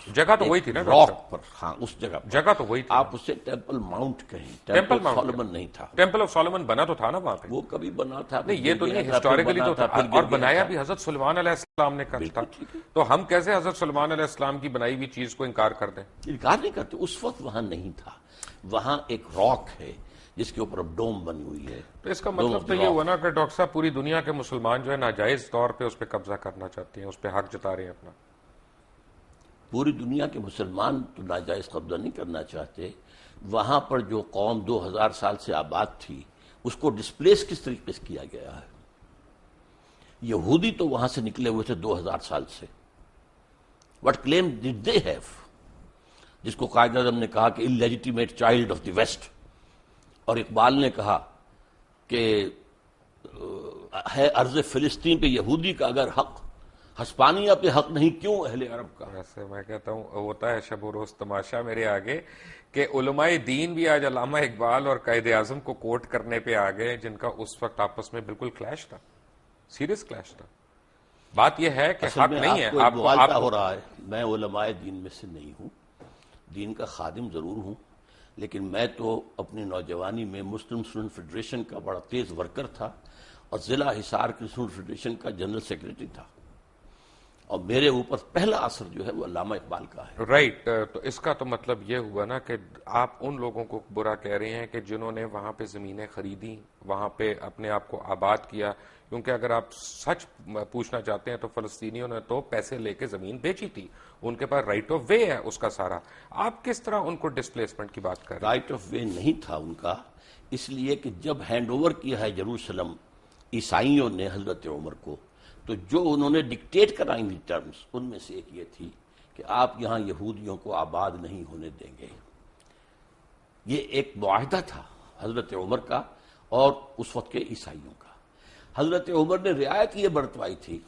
جگہ تو وہی تھی نا راک پر, ہاں اس جگہ پر, جگہ تو وہی تھی. آپ اسے ٹیمپل ماؤنٹ کہیں, ٹیمپل آف سولومن نہیں تھا. ٹیمپل آف سولومن بنا تو تھا نا وہاں پہ, وہ کبھی بنا تھا نہیں, یہ تو نہیں, ہسٹوریکلی تو تھا, اور بنایا بھی حضرت سلیمان علیہ السلام نے کرا تھا. تو ہم کیسے حضرت سلیمان علیہ السلام کی بنائی ہوئی چیز کو انکار کر دیں؟ انکار نہیں کرتے, اس وقت وہاں نہیں تھا. وہاں ایک راک ہے جس کے اوپر اب ڈوم بنی ہوئی ہے. تو اس کا مطلب تو یہ ہوا نا کہ ڈاکٹر صاحب پوری دنیا کے مسلمان جو ہے ناجائز طور پہ اس پہ قبضہ کرنا چاہتے ہیں, اس پہ حق جتا رہے ہیں اپنا. پوری دنیا کے مسلمان تو ناجائز قبضہ نہیں کرنا چاہتے. وہاں پر جو قوم 2000 سال سے آباد تھی اس کو ڈسپلیس کس طریقے سے کیا گیا ہے. یہودی تو وہاں سے نکلے ہوئے تھے 2000 سال سے. وٹ کلیم ڈڈ دے ہیو, جس کو قائد اعظم نے کہا کہ انلیجیٹیمیٹ چائلڈ آف دی ویسٹ, اور اقبال نے کہا کہ ہے ارض فلسطین پہ یہودی کا اگر حق, ہسپانیہ پہ حق نہیں کیوں اہل عرب کا. ایسے میں کہتا ہوں ہوتا ہے شب و روز تماشا میرے آگے کہ علماء دین بھی آج علامہ اقبال اور قائد اعظم کو کوٹ کرنے پہ آ گئے, جن کا اس وقت آپس میں بالکل کلیش تھا, سیریس کلیش تھا. بات یہ ہے کہ حق نہیں ہے. آپ مغالطہ ہو رہا ہے. میں علماء دین میں سے نہیں ہوں، دین کا خادم ضرور ہوں، لیکن میں تو اپنی نوجوانی میں مسلم اسٹوڈنٹ فیڈریشن کا بڑا تیز ورکر تھا اور ضلع حصار کی اسٹوڈنٹ فیڈریشن کا جنرل سیکرٹری تھا، اور میرے اوپر پہلا اثر جو ہے وہ علامہ اقبال کا ہے. رائٹ. تو اس کا تو مطلب یہ ہوا نا کہ آپ ان لوگوں کو برا کہہ رہے ہیں کہ جنہوں نے وہاں پہ زمینیں خریدی، وہاں پہ اپنے آپ کو آباد کیا، کیونکہ اگر آپ سچ پوچھنا چاہتے ہیں تو فلسطینیوں نے تو پیسے لے کے زمین بیچی تھی، ان کے پاس رائٹ آف وے ہے اس کا سارا. آپ کس طرح ان کو ڈسپلیسمنٹ کی بات کر رہے ہیں؟ رائٹ آف وے نہیں تھا ان کا، اس لیے کہ جب ہینڈ اوور کیا ہے یروشلم عیسائیوں نے حضرت عمر کو، تو جو انہوں نے ڈکٹیٹ کرائیں گی ٹرمز، ان میں سے ایک یہ تھی کہ آپ یہاں یہودیوں کو آباد نہیں ہونے دیں گے. یہ ایک معاہدہ تھا حضرت عمر کا اور اس وقت کے عیسائیوں کا. حضرت عمر نے رعایت یہ برتوائی تھی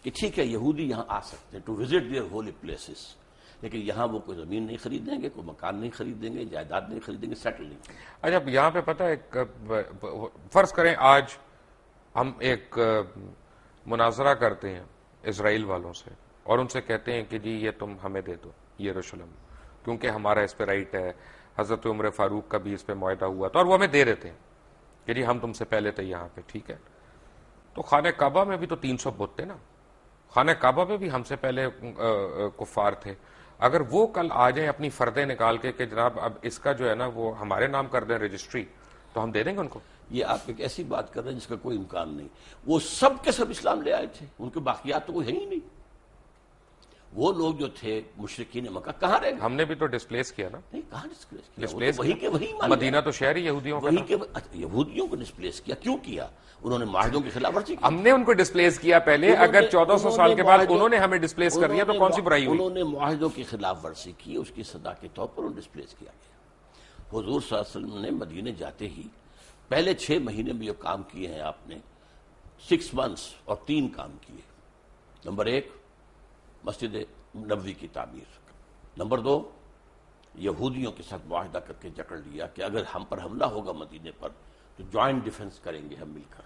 کہ ٹھیک ہے یہودی یہاں آ سکتے ہیں to visit their holy places, لیکن یہاں وہ کوئی زمین نہیں خریدیں گے، کوئی مکان نہیں خریدیں گے، جائیداد نہیں خریدیں گے، سیٹل نہیں کریں گے. اچھا یہاں پہ پتہ ہے، فرض کریں آج ہم ایک مناظرہ کرتے ہیں اسرائیل والوں سے اور ان سے کہتے ہیں کہ جی یہ تم ہمیں دے دو یروشلم، کیونکہ ہمارا اس پہ رائٹ ہے، حضرت عمر فاروق کا بھی اس پہ معاہدہ ہوا تھا اور وہ ہمیں دے دیتے ہیں کہ جی ہم تم سے پہلے تھے یہاں پہ، ٹھیک ہے. تو خانہ کعبہ میں بھی تو 300 بت تھے نا، خانہ کعبہ میں بھی ہم سے پہلے کفار تھے. اگر وہ کل آ جائیں اپنی فردیں نکال کے کہ جناب اب اس کا جو ہے نا وہ ہمارے نام کر دیں رجسٹری، تو ہم دے دیں گے ان کو. یہ آپ ایک ایسی بات کر رہے ہیں جس کا کوئی امکان نہیں. وہ سب کے سب اسلام لے آئے تھے، ان کے باقیات تو کوئی ہے ہی نہیں. وہ لوگ جو تھے مشرکین مکہ کہاں رہ گئے؟ ہم نے بھی تو ڈسپلیس کیا نا. نہیں، کہاں ڈسپلیس کیا؟ ڈسپلیس وہی کے وہی مدینہ تو شہر ہی یہودیوں کا تھا. یہودیوں کو ڈسپلیس کیا کیوں کیا؟ انہوں نے معاہدوں کی خلاف ورزی کی. ہم نے ان کو ڈسپلیس کیا پہلے، اگر 1400 سال کے بعد انہوں نے ہمیں ڈسپلیس کر دیا تو کون سی برائی ہوئی؟ انہوں نے معاہدوں کی خلاف ورزی کی، اس کی سزا کے طور پر انہیں ڈسپلیس کیا گیا. حضور صلی اللہ علیہ وسلم نے مدینے جاتے ہی پہلے 6 مہینے میں جو کام کیے ہیں آپ نے، 6 months اور 3 کام کیے. نمبر 1 مسجد نبوی کی تعمیر، نمبر 2 یہودیوں کے ساتھ معاہدہ کر کے جکڑ لیا کہ اگر ہم پر حملہ ہوگا مدینے پر تو جوائنٹ ڈیفنس کریں گے ہم مل کر،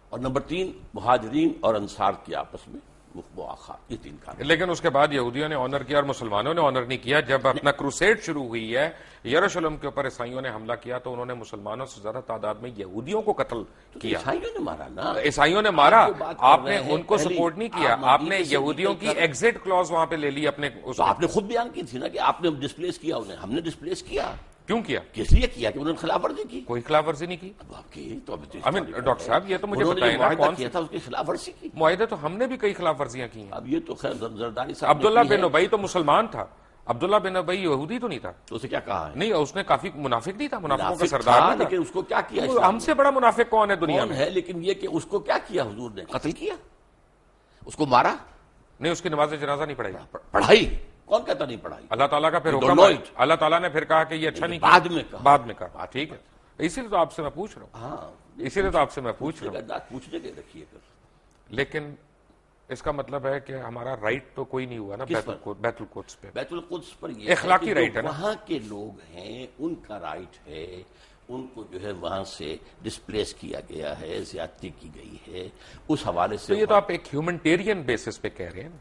اور نمبر 3 مہاجرین اور انصار کے آپس میں مواخات. یہ 3 کام. لیکن اس کے بعد یہودیوں نے آنر کیا اور مسلمانوں نے آنر نہیں کیا. جب اپنا کروسیڈ شروع ہوئی ہے، یروشلم کے اوپر عیسائیوں نے حملہ کیا تو انہوں نے مسلمانوں سے زیادہ تعداد میں یہودیوں کو قتل کیا. عیسائیوں نے مارا نا، عیسائیوں نے مارا. آپ نے ان کو سپورٹ نہیں کیا، آپ نے یہودیوں کی ایگزٹ کلوز وہاں پہ لے لی اپنے. آپ نے خود بیان کی تھی نا کہ آپ نے ڈسپلیس کیا انہیں. ہم نے ڈسپلیس کیا. کیوں کیا؟ کس لیے کیا کہ انہوں نے خلاف ورزی کی. کوئی خلاف ورزی نہیں کی. اب آپ کی تو ڈاکٹر صاحب یہ تو مجھے بتائیں نا کون کیا تھا اس کی خلاف ورزی کی. معاہدے تو ہم نے بھی کئی خلاف ورزیاں کی ہیں. اب یہ تو خیر زرداری صاحب. عبداللہ بن ابی تو مسلمان تھا، عبداللہ بن ابی یہودی تو نہیں تھا. تو اسے کیا کہا ہے؟ نہیں، اس نے کافی منافق نہیں تھا، منافقوں کا سردار نہیں تھا. لیکن اس کو کیا کیا؟ ہم سے بڑا منافق کون ہے دنیا میں؟ ہے، لیکن یہ کہ اس کو کیا کیا حضور نے؟ قتل کیا، اس کو مارا نہیں. اس کی نماز جنازہ نہیں پڑھائی. پڑھائی کون کہتا نہیں پڑھائی؟ اللہ تعالیٰ کا پھر حکم، اللہ تعالیٰ نے پھر کہا کہ یہ اچھا نہیں کیا، بعد میں کہا. ٹھیک ہے، اسی لیے تو آپ سے میں پوچھ رہا ہوں. ہاں، اسی لیے تو آپ سے میں پوچھ رہا ہوں. پوچھنے کے رکھیے پھر. لیکن اس کا مطلب ہے کہ ہمارا رائٹ تو کوئی نہیں ہوا نا بیت القدس پہ. بیت القدس پر یہ اخلاقی رائٹ ہے نا. وہاں کے لوگ ہیں، ان کا رائٹ ہے، ان کو جو ہے وہاں سے ڈسپلیس کیا گیا ہے، زیادتی کی گئی ہے. اس حوالے سے تو یہ تو آپ ایک ہیومنٹیرین بیسس پہ کہہ رہے ہیں نا،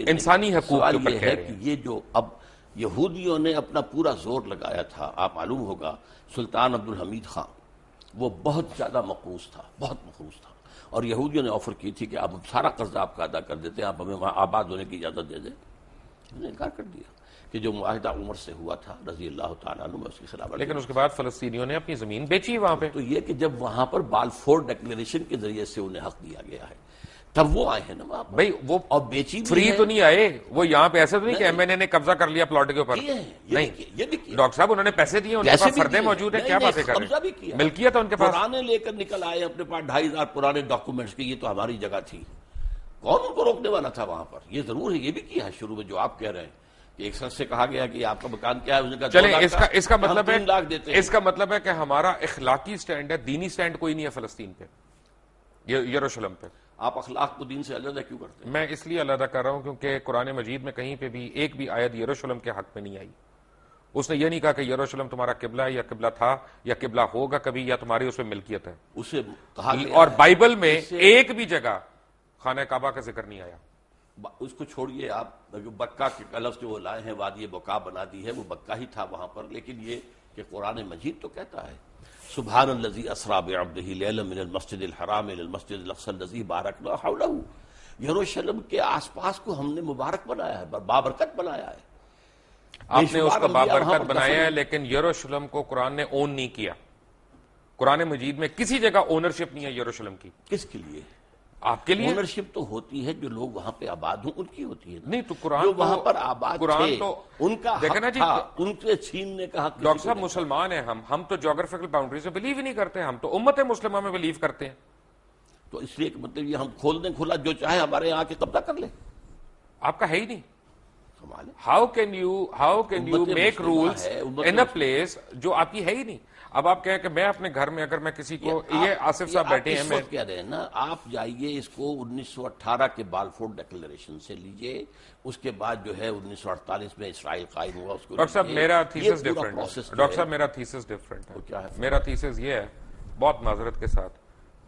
انسانی حقوق کے اوپر کہہ رہے ہیں. یہ جو اب یہودیوں نے اپنا پورا زور لگایا تھا، آپ معلوم ہوگا سلطان عبدالحمید خان وہ بہت زیادہ مقروض تھا، بہت مقروض تھا، اور یہودیوں نے آفر کی تھی کہ آپ سارا قرضہ آپ کا ادا کر دیتے ہیں، آپ ہمیں وہاں آباد ہونے کی اجازت دے دیں. انہوں نے انکار کر دیا کہ جو معاہدہ عمر سے ہوا تھا رضی اللہ تعالیٰ عنہ، میں اس کے خلاف. لیکن اس کے بعد فلسطینیوں نے اپنی زمین بیچی وہاں پہ. تو یہ کہ جب وہاں پر بالفور ڈکلیریشن کے ذریعے سے انہیں حق دیا گیا ہے تب وہ آئے ہیں نا وہاں. بھائی وہ اور بیچی فری تو نہیں آئے، وہ یہاں پہ ایسے تو نہیں کہ ایم این اے نے قبضہ کر لیا پلاٹ کے اوپر. نہیں ڈاکٹر صاحب، انہوں نے پیسے دیے، ان کے پاس فردیں موجود ہیں. کیا باتیں کر رہے ہیں؟ ملکیت ہے ان کے پاس. پرانے لے کر نکل آئے اپنے پاس 2500 پرانے ڈاکومنٹس کی، یہ تو ہماری جگہ تھی. کون ان کو روکنے والا تھا وہاں پر؟ یہ ضرور ہے، یہ بھی کیا ہے شروع میں جو آپ کہہ رہے ہیں کہ ایک شخص سے کہا گیا کہ آپ کا مکان کیا ہے، چلیں اس کا مطلب ہے 3 لاکھ دیتے ہیں. اس کا مطلب ہے کہ ہمارا اخلاقی سٹینڈ ہے، دینی سٹینڈ کوئی نہیں ہے فلسطین پہ، یروشلم پہ. آپ اخلاق کو دین سے علیحدہ کیوں کرتے ہیں؟ میں اس لیے علیحدہ کر رہا ہوں کیونکہ قرآن مجید میں کہیں پہ بھی ایک بھی آیت یروشلم کے حق میں نہیں آئی. اس نے یہ نہیں کہا کہ یروشلم تمہارا قبلہ ہے یا قبلہ تھا یا قبلہ ہوگا کبھی یا تمہاری اس پہ ملکیت ہے. اسے کہا اور بائبل میں ایک بھی جگہ خانہ کعبہ کا ذکر نہیں آیا. اس کو چھوڑیے آپ، بکہ کے لفظ جو وہ لائے ہیں وادی بکا بنا دی ہے، وہ بکہ ہی تھا وہاں پر، لیکن یہ کہ قرآن مجید تو کہتا ہے سبحان الذی اسریٰ بعبدہ لیلا من المسجد الحرام الی المسجد الاقصی الذی بارکنا حولہ. یروشلم کے آس پاس کو ہم نے مبارک بنایا ہے، بابرکت بنایا ہے. آپ نے اس کو بابرکت بنایا ہے، لیکن یروشلم کو قرآن نے اون نہیں کیا. قرآن مجید میں کسی جگہ اونرشپ نہیں ہے یروشلم کی. کس کے لیے؟ آپ کے لیے. اونرشپ تو ہوتی ہے جو لوگ وہاں پہ آباد ہوں ان کی ہوتی ہے. نہیں تو قرآن جو وہاں پر آباد تھے ان کا دیکھنا حق تھا، ان کے چھیننے کا حق. ڈاکٹر صاحب مسلمان ہیں ہم تو جغرافیکل باؤنڈری سے بلیو ہی نہیں کرتے، ہم تو امت مسلمہ میں بلیو کرتے ہیں. تو اس لیے کہ مطلب یہ ہم کھول دیں کھلا، جو چاہے ہمارے یہاں کے قبضہ کر لیں. آپ کا ہے ہی نہیں. How can you make rules in a place جو آپ کی ہے ہی نہیں. اب آپ کہیں کہ میں اپنے گھر میں اگر میں کسی کو، یہ آصف صاحب بیٹھے ہیں، میں کہہ رہے ہیں نا، آپ جائیے اس کو 1918 کے بالفور ڈکلیریشن سے لیجئے، اس کے بعد جو ہے 1948 میں اسرائیل قائم ہوا، اس کو ڈاکٹر صاحب میرا تھیسس ڈفرنٹ ہے. ڈاکٹر صاحب میرا تھیسس ڈفرنٹ ہے. میرا تھیسس یہ ہے بہت معذرت کے ساتھ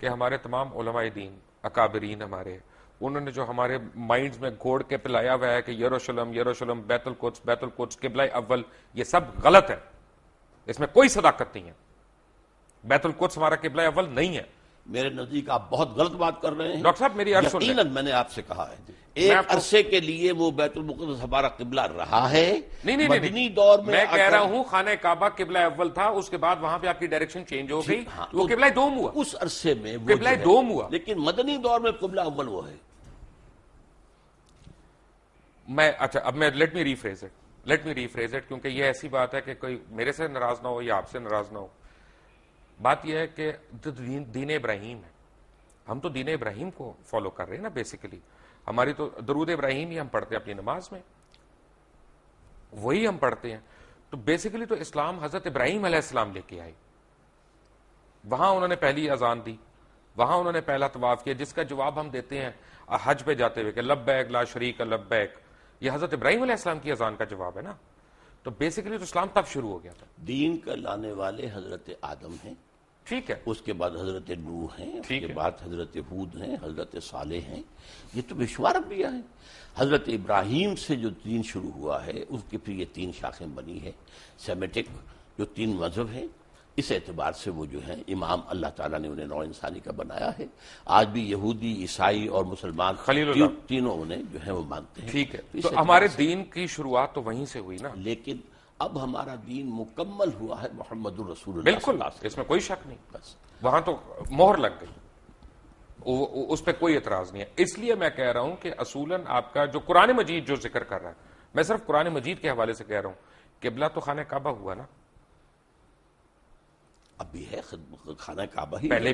کہ ہمارے تمام علماء دین اکابرین ہمارے، انہوں نے جو ہمارے مائنڈز میں گھوڑ کے پلایا ہوا ہے کہ یروشلم بیت القدس قبلہ اول، یہ سب غلط ہے. اس میں کوئی صداقت نہیں ہے. بیت القدس ہمارا قبلہ اول نہیں ہے. میرے نزدیک آپ بہت غلط بات کر رہے ہیں. ڈاکٹر صاحب میری عرض سن لیں. یقیناً میں نے آپ سے کہا ہے ایک عرصے کے لیے وہ بیت المقدس ہمارا قبلہ رہا ہے. نہیں مدنی دور میں کہہ رہا ہوں خانہ کعبہ قبلہ اول تھا، اس کے بعد وہاں پہ آپ کی ڈائریکشن چینج ہو گئی، وہ قبلہ دوم ہوا. اس عرصے میں قبلہ دوم ہوا، لیکن مدنی دور میں قبلہ اول وہ ہے. اچھا اب میں لیٹ می ریفریز اٹ کیونکہ یہ ایسی بات ہے کہ کوئی میرے سے ناراض نہ ہو یا آپ سے ناراض نہ ہو. بات یہ ہے کہ دین ابراہیم ہے، ہم تو دین ابراہیم کو فالو کر رہے ہیں نا. بیسیکلی ہماری تو درود ابراہیم ہی ہم پڑھتے ہیں اپنی نماز میں، وہی ہم پڑھتے ہیں. تو بیسیکلی تو اسلام حضرت ابراہیم علیہ السلام لے کے آئے. وہاں انہوں نے پہلی اذان دی، وہاں انہوں نے پہلا طواف کیا، جس کا جواب ہم دیتے ہیں حج پہ جاتے ہوئے کہ لبیک لا شریک لبیک. یہ حضرت ابراہیم علیہ السلام کی اذان کا جواب ہے نا. تو بیسیکلی تو اسلام تب شروع ہو گیا تھا. دین کا لانے والے حضرت آدم ہیں، ٹھیک ہے، اس کے بعد حضرت نوح ہیں، اس کے بعد حضرت ہود ہیں، حضرت صالح ہیں. یہ تو بشمار انبیاء ہیں. حضرت ابراہیم سے جو دین شروع ہوا ہے اس کی پھر یہ 3 شاخیں بنی ہے. سیمیٹک جو 3 مذہب ہیں، اس اعتبار سے وہ جو ہیں امام اللہ تعالیٰ نے انہیں نوع انسانی کا بنایا ہے. آج بھی یہودی، عیسائی اور مسلمان تینوں انہیں جو ہے وہ مانتے ہیں. ٹھیک ہے، تو ہمارے دین کی شروعات تو وہیں سے ہوئی نا. لیکن اب ہمارا دین مکمل ہوا ہے محمد الرسول اللہ. بالکل، اس میں کوئی شک نہیں. بس وہاں تو مہر لگ گئی، اس پہ کوئی اعتراض نہیں ہے. اس لیے میں کہہ رہا ہوں کہ اصولاً آپ کا جو قرآن مجید جو ذکر کر رہا ہے، میں صرف قرآن مجید کے حوالے سے کہہ رہا ہوں، قبلہ تو خانہ کعبہ ہوا نا. اب بھی ہے خانہ کعبہ ہی، پہلے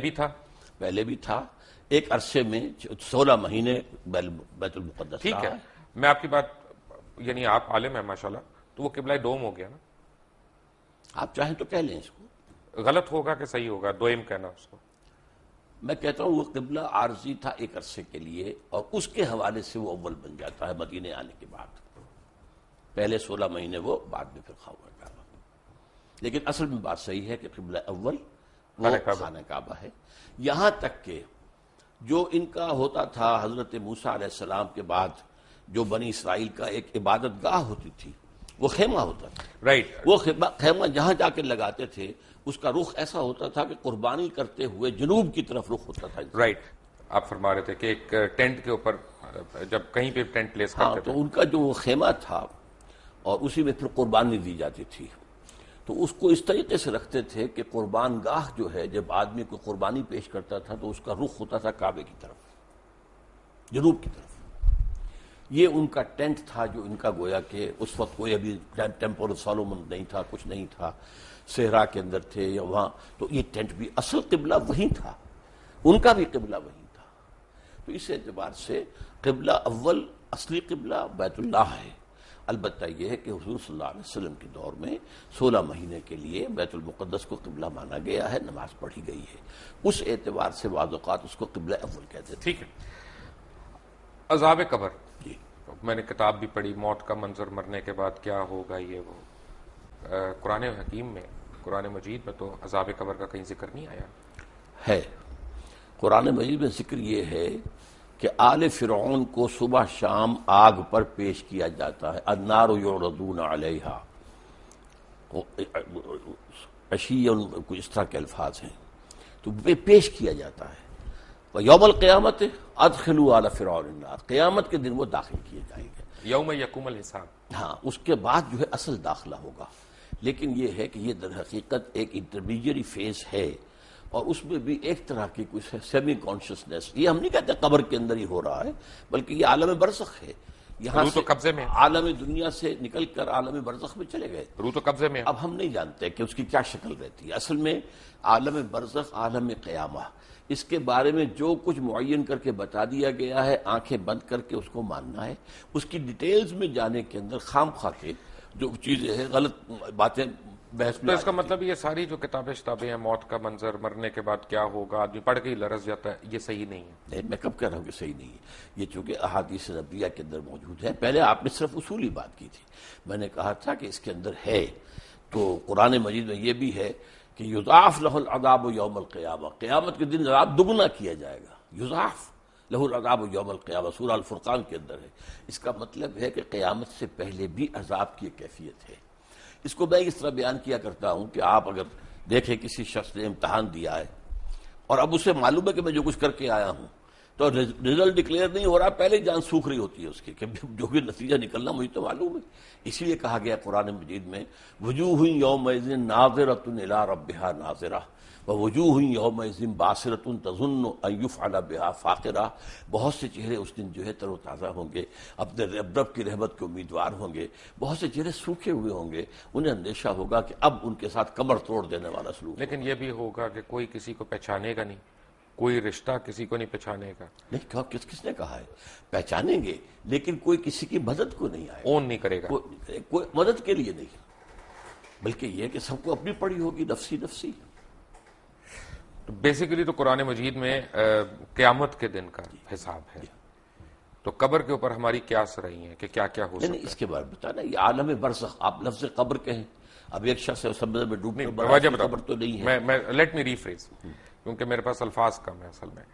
بھی تھا. ایک عرصے میں 16 مہینے بیت المقدس. ٹھیک ہے، میں آپ کی بات، یعنی آپ عالم ہیں ماشاءاللہ، تو وہ قبلہ دوم ہو گیا نا. آپ چاہیں تو کہہ لیں اس کو. غلط ہوگا کہ صحیح ہوگا دوئم کہنا اس کو؟ میں کہتا ہوں وہ قبلہ عارضی تھا ایک عرصے کے لیے، اور اس کے حوالے سے وہ اول بن جاتا ہے مدینے آنے کے بعد. پہلے 16 مہینے وہ، بعد میں پھر خواہ. لیکن اصل میں بات صحیح ہے کہ قبلہ اول وہ خانہ کعبہ ہے. یہاں تک کہ جو ان کا ہوتا تھا حضرت موسیٰ علیہ السلام کے بعد جو بنی اسرائیل کا ایک عبادت گاہ ہوتی تھی، وہ خیمہ ہوتا تھا. رائٹ. وہ خیمہ جہاں جا کے لگاتے تھے اس کا رخ ایسا ہوتا تھا کہ قربانی کرتے ہوئے جنوب کی طرف رخ ہوتا تھا. رائٹ. آپ فرما رہے تھے کہ ایک ٹینٹ کے اوپر جب کہیں پہ ٹینٹ پلیس کرتے تھے، تو ان کا جو وہ خیمہ تھا اور اسی میں پھر قربانی دی جاتی تھی. تو اس کو اس طریقے سے رکھتے تھے کہ قربان گاہ جو ہے، جب آدمی کو قربانی پیش کرتا تھا تو اس کا رخ ہوتا تھا کعبے کی طرف، جنوب کی طرف. یہ ان کا ٹینٹ تھا جو ان کا گویا کہ اس وقت کوئی ابھی ٹیمپل سولومن نہیں تھا، کچھ نہیں تھا، صحرا کے اندر تھے یا وہاں. تو یہ ٹینٹ بھی اصل قبلہ وہی تھا، ان کا بھی قبلہ وہی تھا. تو اس اعتبار سے قبلہ اول اصلی قبلہ بیت اللہ ہے. البتہ یہ ہے کہ حضور صلی اللہ علیہ وسلم کے دور میں 16 مہینے کے لیے بیت المقدس کو قبلہ مانا گیا ہے، نماز پڑھی گئی ہے. اس اعتبار سے بعض اوقات اس کو قبلہ اول کہتے تھے. ٹھیک ہے. عذاب قبر، جی میں نے کتاب بھی پڑھی، موت کا منظر، مرنے کے بعد کیا ہوگا، یہ وہ. قرآن حکیم میں، قرآن مجید میں تو عذاب قبر کا کہیں ذکر نہیں آیا ہے. قرآن مجید میں ذکر یہ ہے کہ آل فرعون کو صبح شام آگ پر پیش کیا جاتا ہے، النار یعرضون علیہا، عشیًا، کوئی اس طرح کے الفاظ ہیں، تو پیش کیا جاتا ہے۔ وَيَوْمَ الْقِيَامَةِ أَدْخِلُوا آلَ فِرْعَوْنَ النَّارَ، قیامت کے دن وہ داخل کیے جائیں گے۔ یوم یقوم الحساب۔ ہاں، اس کے بعد جو ہے اصل داخلہ ہوگا، لیکن یہ ہے کہ یہ در حقیقت ایک انٹرمیڈیری فیز ہے، اور اس میں بھی ایک طرح کی کچھ سیمی کانشسنس، یہ ہم نہیں کہتے قبر کے اندر ہی ہو رہا ہے، بلکہ یہ عالم برزخ ہے۔ یہاں روح تو سے قبضے میں، عالم دنیا سے نکل کر عالم برزخ میں چلے گئے، روح تو قبضے میں۔ اب ہم نہیں جانتے کہ اس کی کیا شکل رہتی ہے۔ اصل میں عالم برزخ، عالم قیامہ، اس کے بارے میں جو کچھ معین کر کے بتا دیا گیا ہے، آنکھیں بند کر کے اس کو ماننا ہے۔ اس کی ڈیٹیلز میں جانے کے اندر خام خواہ کے جو چیزیں ہیں، غلط باتیں بحث تو میں اس کا مطلب یہ ساری جو کتابیں شتابیں ہیں، موت کا منظر، مرنے کے بعد کیا ہوگا، آدمی پڑھ کے ہی لرز جاتا ہے، یہ صحیح نہیں ہے۔ نہیں، میں کب کہہ رہا ہوں کہ صحیح نہیں ہے، یہ چونکہ احادیث نبویہ کے اندر موجود ہے۔ پہلے آپ نے صرف اصولی بات کی تھی، میں نے کہا تھا کہ اس کے اندر ہے، تو قرآن مجید میں یہ بھی ہے کہ یضاعف لہ العذاب یوم القیامہ، قیامت کے دن عذاب دگنا کیا جائے گا۔ یضاعف لہ العذاب یوم القیامہ سورہ الفرقان کے اندر ہے۔ اس کا مطلب ہے کہ قیامت سے پہلے بھی عذاب کی کیفیت ہے۔ اس کو میں اس طرح بیان کیا کرتا ہوں کہ آپ اگر دیکھیں کسی شخص نے امتحان دیا ہے اور اب اسے معلوم ہے کہ میں جو کچھ کر کے آیا ہوں، تو رزلٹ ڈکلیئر نہیں ہو رہا، پہلے جان سوکھ رہی ہوتی ہے اس کی کہ جو بھی نتیجہ نکلنا مجھے تو معلوم ہے۔ اسی لیے کہا گیا قرآن مجید میں وجوہ یومئذ ناظرۃ الی ربہا ناظرہ ووجوہ یومئذ باسرۃ تظن ان یفعل بہا فاقرہ، بہت سے چہرے اس دن جو ہے تر و تازہ ہوں گے، اپنے رب کی رحمت کے امیدوار ہوں گے، بہت سے چہرے سوکھے ہوئے ہوں گے، انہیں اندیشہ ہوگا کہ اب ان کے ساتھ کمر توڑ دینے والا سلوک۔ لیکن یہ بھی ہوگا کہ کوئی کسی کو پہچانے گا نہیں، کوئی رشتہ کسی کو نہیں پہچانے گا، نہیں، کہا کس نے کہا ہے؟ پہچانیں گے لیکن کوئی کسی کی مدد کو نہیں آئے، اون نہیں کرے گا۔ کوئی مدد کے لیے نہیں، بلکہ یہ کہ سب کو اپنی پڑی ہوگی، نفسی نفسی۔ تو بیسیکلی تو قرآن مجید میں قیامت کے دن کا حساب ہے، تو قبر کے اوپر ہماری قیاس رہی ہیں کہ کیا کیا ہو سکتا ہے۔ اس کے بارے میں بتانا، یہ عالم برزخ، آپ لفظ قبر کہیں، اب ایک شخص ہے سمندر میں ڈوب کر وجہ بڑا، قبر تو نہیں ہے۔ میں لیٹ می ریفریز، کیونکہ میرے پاس الفاظ کم ہے اصل میں۔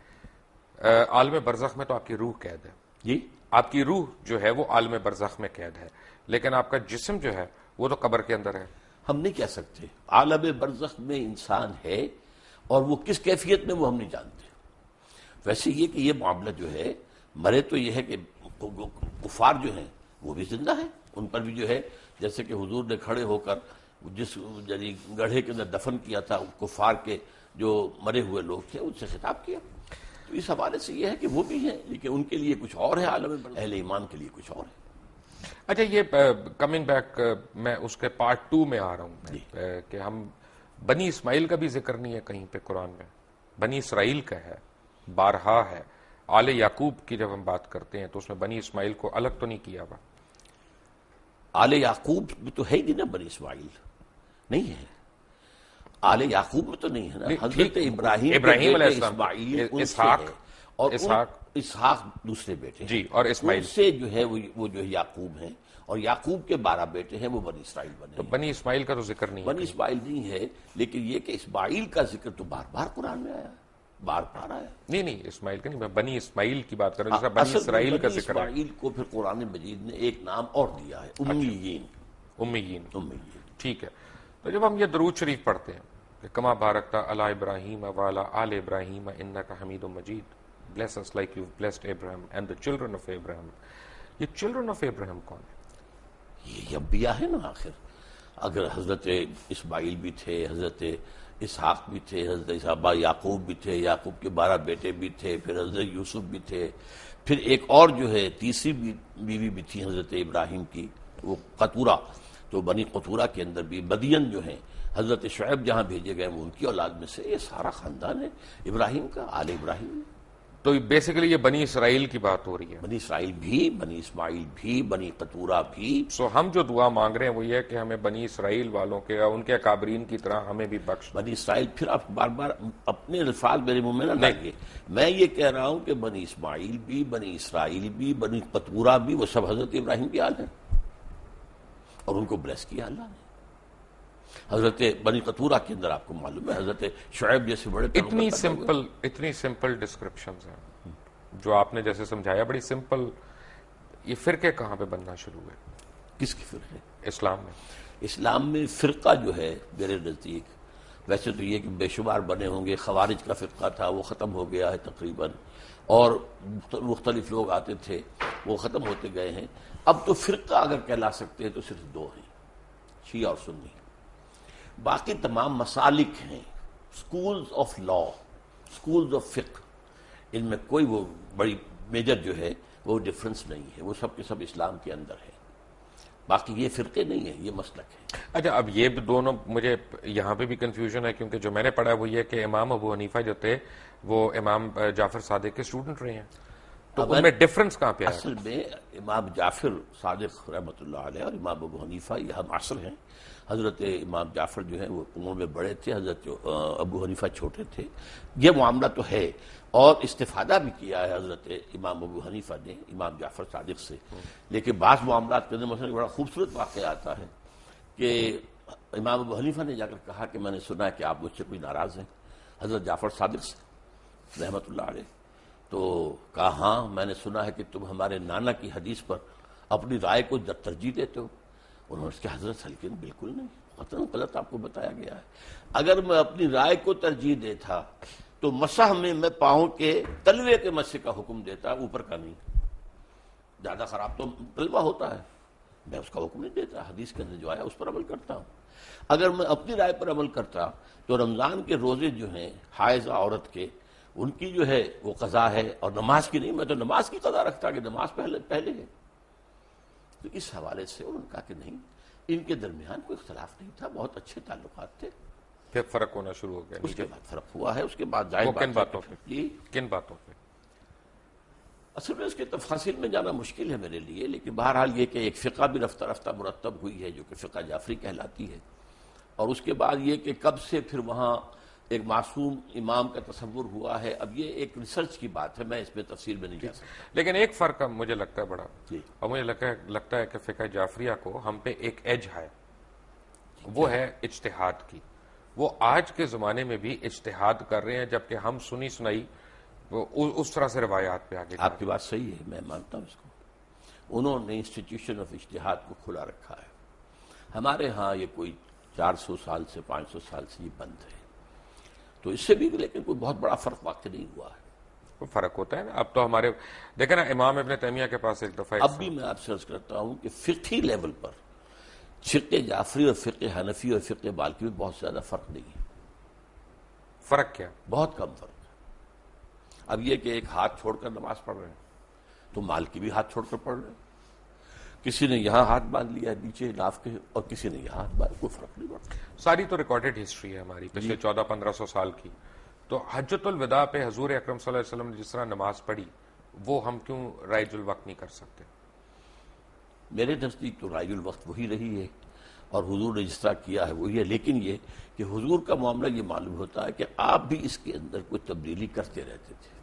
عالم برزخ میں تو آپ کی روح قید ہے، جی، آپ کی روح جو ہے وہ عالم برزخ میں قید ہے، لیکن آپ کا جسم جو ہے وہ تو قبر کے اندر ہے۔ ہم نہیں کہہ سکتے عالم برزخ میں انسان ہے، اور وہ کس کیفیت میں وہ ہم نہیں جانتے۔ ویسے یہ کہ یہ معاملہ جو ہے، مرے تو یہ ہے کہ کفار جو ہیں وہ بھی زندہ ہیں، ان پر بھی جو ہے جیسے کہ حضور نے کھڑے ہو کر جس یعنی گڑھے کے اندر دفن کیا تھا کفار کے جو مرے ہوئے لوگ تھے، ان سے خطاب کیا، تو اس حوالے سے یہ ہے کہ وہ بھی ہیں، لیکن ان کے لیے کچھ اور ہے عالم برزخ، اہل ایمان کے لیے کچھ اور ہے۔ اچھا، یہ کمنگ بیک، میں اس کے پارٹ 2 میں آ رہا ہوں کہ ہم بنی اسماعیل کا بھی ذکر نہیں ہے کہیں پہ قرآن میں، بنی اسرائیل کا ہے، بارہا ہے۔ آل یعقوب کی جب ہم بات کرتے ہیں تو اس میں بنی اسماعیل کو الگ تو نہیں کیا ہوا۔ آل یعقوب میں تو ہے ہی نہیں نا، بنی اسماعیل نہیں ہے، آل یعقوب میں تو نہیں ہے نا، حضرت ابراہیم علیہ بیٹے السلام، اسماعیل ان سے اسحاق، ہے، اور اسحاق دوسرے بیٹے ہیں، جی، اور اسماعیل ان سے جو ہے وہ جو ہے یعقوب ہیں، اور یعقوب کے 12 بیٹے ہیں، وہ بنی اسرائیل بنے تو ہیں۔ بنی اسماعیل کا تو ذکر نہیں ہے۔ بنی اسماعیل نہیں ہے، لیکن یہ کہ اسماعیل کا ذکر تو بار بار قرآن میں آیا، بار بار آیا۔ نہیں، اسماعیل کا نہیں، میں بنی اسماعیل کی بات کر رہا ہوں، جیسا بنی اصل اسرائیل کا بنی ذکر ہے۔ اسماعیل کو پھر قرآن مجید نے ایک نام اور دیا ہے، امیین۔ امیین، امیین، ٹھیک ہے۔ تو جب ہم یہ درود شریف پڑھتے ہیں کہ کما بارکت علی ابراہیم وعلی آل ابراہیم انک حمید مجید، bless us like you've blessed Abraham and the children of Abraham، یہ children of Abraham کون ہے؟ یہ انبیاء ہے نا آخر۔ اگر حضرت اسماعیل بھی تھے، حضرت اسحاق بھی تھے، حضرت اسحاق یعقوب بھی تھے، یعقوب کے 12 بیٹے بھی تھے، پھر حضرت یوسف بھی تھے، پھر ایک اور جو ہے تیسری بیوی بھی تھی حضرت ابراہیم کی، وہ قطورہ، تو بنی قطورہ کے اندر بھی مدین جو ہیں، حضرت شعیب جہاں بھیجے گئے وہ ان کی اولاد میں سے، یہ سارا خاندان ہے ابراہیم کا، آل ابراہیم۔ تو بیسیکلی یہ بنی اسرائیل کی بات ہو رہی ہے۔ بنی اسرائیل بھی، بنی اسماعیل بھی، بنی قطورہ بھی۔ سو ہم جو دعا مانگ رہے ہیں وہ یہ ہے کہ ہمیں بنی اسرائیل والوں کے، ان کے اکابرین کی طرح ہمیں بھی بخش۔ بنی اسرائیل، پھر آپ بار بار اپنے الفاظ میرے منہ میں نہ لائیے، میں یہ کہہ رہا ہوں کہ بنی اسماعیل بھی، بنی اسرائیل بھی، بنی قطورہ بھی، وہ سب حضرت ابراہیم کی آل ہیں، اور ان کو بلیس کیا اللہ نے۔ حضرت بنی قطورہ کے اندر آپ کو معلوم ہے حضرت شعیب جیسے بڑے اتنی سمپل ڈسکرپشنز ہیں، جو آپ نے جیسے سمجھایا بڑی سمپل، یہ فرقے کہاں پہ بننا شروع ہوئے کس کی فرقے؟ اسلام میں؟ اسلام میں فرقہ جو ہے میرے نزدیک، ویسے تو یہ کہ بے شمار بنے ہوں گے، خوارج کا فرقہ تھا وہ ختم ہو گیا ہے تقریباً، اور مختلف لوگ آتے تھے وہ ختم ہوتے گئے ہیں. اب تو فرقہ اگر کہلا سکتے ہیں تو صرف دو ہیں، شیعہ اور سنی. باقی تمام مسالک ہیں، schools of law, schools of فقہ، ان میں کوئی وہ بڑی میجر جو ہے وہ ڈفرنس نہیں ہے، وہ سب کے سب اسلام کے اندر ہے. باقی یہ فرقے نہیں ہیں، یہ مسلک ہے. اچھا، اب یہ دونوں مجھے یہاں پہ بھی کنفیوژن ہے، کیونکہ جو میں نے پڑھا وہ یہ کہ امام ابو حنیفہ جو تھے وہ امام جعفر صادق کے اسٹوڈنٹ رہے ہیں، تو ان میں ڈفرنس کہاں پہ آیا؟ اصل میں امام جعفر صادق رحمۃ اللہ علیہ اور امام ابو حنیفہ یہ ہم عصر ہیں. حضرت امام جعفر جو ہیں وہ عمر میں بڑے تھے، حضرت ابو حنیفہ چھوٹے تھے. یہ معاملہ تو ہے، اور استفادہ بھی کیا ہے حضرت امام ابو حنیفہ نے امام جعفر صادق سے. لیکن بعض معاملات کے اندر مثلا بڑا خوبصورت واقعہ آتا ہے کہ امام ابو حنیفہ نے جا کر کہا کہ میں نے سنا ہے کہ آپ مجھ سے کوئی ناراض ہیں حضرت جعفر صادق سے رحمۃ اللہ علیہ. تو کہا ہاں میں نے سنا ہے کہ تم ہمارے نانا کی حدیث پر اپنی رائے کو ترجیح دیتے ہو. انہوں نے اس کے حضرت سلکن بالکل نہیں، قطعاً غلط آپ کو بتایا گیا ہے. اگر میں اپنی رائے کو ترجیح دیتا تو مسح میں پاؤں کے تلوے کے مسح کا حکم دیتا، اوپر کا نہیں. زیادہ خراب تو تلوہ ہوتا ہے، میں اس کا حکم نہیں دیتا، حدیث کے اندر جو آیا اس پر عمل کرتا ہوں. اگر میں اپنی رائے پر عمل کرتا تو رمضان کے روزے جو ہیں حائضہ عورت کے، ان کی جو ہے وہ قضا ہے، اور نماز کی نہیں. میں تو نماز کی قضا رکھتا کہ نماز پہلے ہے. تو اس حوالے سے انہوں نے کہا کہ نہیں، ان کے درمیان کوئی اختلاف نہیں تھا، بہت اچھے تعلقات تھے. پھر فرق ہونا شروع ہو گیا. اس کے بعد فرق ہوا ہے. اس کے بعد ظاہر وہ بات کن باتوں پہ؟ جی کن باتوں پہ؟ اصل میں اس کے تفاصیل میں جانا مشکل ہے میرے لیے، لیکن بہرحال یہ کہ ایک فقہ بھی رفتہ رفتہ مرتب ہوئی ہے جو کہ فقہ جعفری کہلاتی ہے. اور اس کے بعد یہ کہ کب سے پھر وہاں ایک معصوم امام کا تصور ہوا ہے، اب یہ ایک ریسرچ کی بات ہے، میں اس میں تفصیل میں نہیں جا سکتا. لیکن ایک فرق مجھے لگتا ہے بڑا، جی اور مجھے لگتا ہے کہ فقہ جعفریہ کو ہم پہ ایک ایج ہے، وہ ہے اجتہاد کی. وہ آج کے زمانے میں بھی اجتہاد کر رہے ہیں، جبکہ ہم سنی سنائی اس طرح سے روایات پہ آگے. آپ کی بات صحیح ہے، میں مانتا ہوں اس کو. انہوں نے انسٹیٹیوشن آف اجتہاد کو کھلا رکھا ہے. ہمارے ہاں یہ کوئی 400 سال سے 500 سال سے یہ بند ہے، تو اس سے بھی لیکن کوئی بہت بڑا فرق واقع نہیں ہوا ہے. کوئی فرق ہوتا ہے نا. اب تو ہمارے دیکھیں نا، امام ابن تیمیہ کے پاس ایک دفعہ اب بھی میں آپ سے عرض کرتا ہوں کہ فقہی لیول پر فقہ جعفری اور فقہ حنفی اور فقہ مالکی میں بہت زیادہ فرق نہیں ہے. فرق کیا؟ بہت کم فرق ہے. اب یہ کہ ایک ہاتھ چھوڑ کر نماز پڑھ رہے ہیں تو مالکی بھی ہاتھ چھوڑ کر پڑھ رہے ہیں. کسی نے یہاں ہاتھ باندھ لیا ہے نیچے ناف کے، اور کسی نے یہاں ہاتھ باندھ، کوئی فرق نہیں پڑتا. ساری تو ریکارڈڈ ہسٹری ہے ہماری پچھلے 1400-1500 سال کی. تو حجۃ الوداع پہ حضور اکرم صلی اللہ علیہ وسلم نے جس طرح نماز پڑھی، وہ ہم کیوں رائج الوقت نہیں کر سکتے؟ میرے نزدیک تو رائج الوقت وہی رہی ہے، اور حضور نے جس طرح کیا ہے وہی ہے. لیکن یہ کہ حضور کا معاملہ یہ معلوم ہوتا ہے کہ آپ بھی اس کے اندر کوئی تبدیلی کرتے رہتے تھے،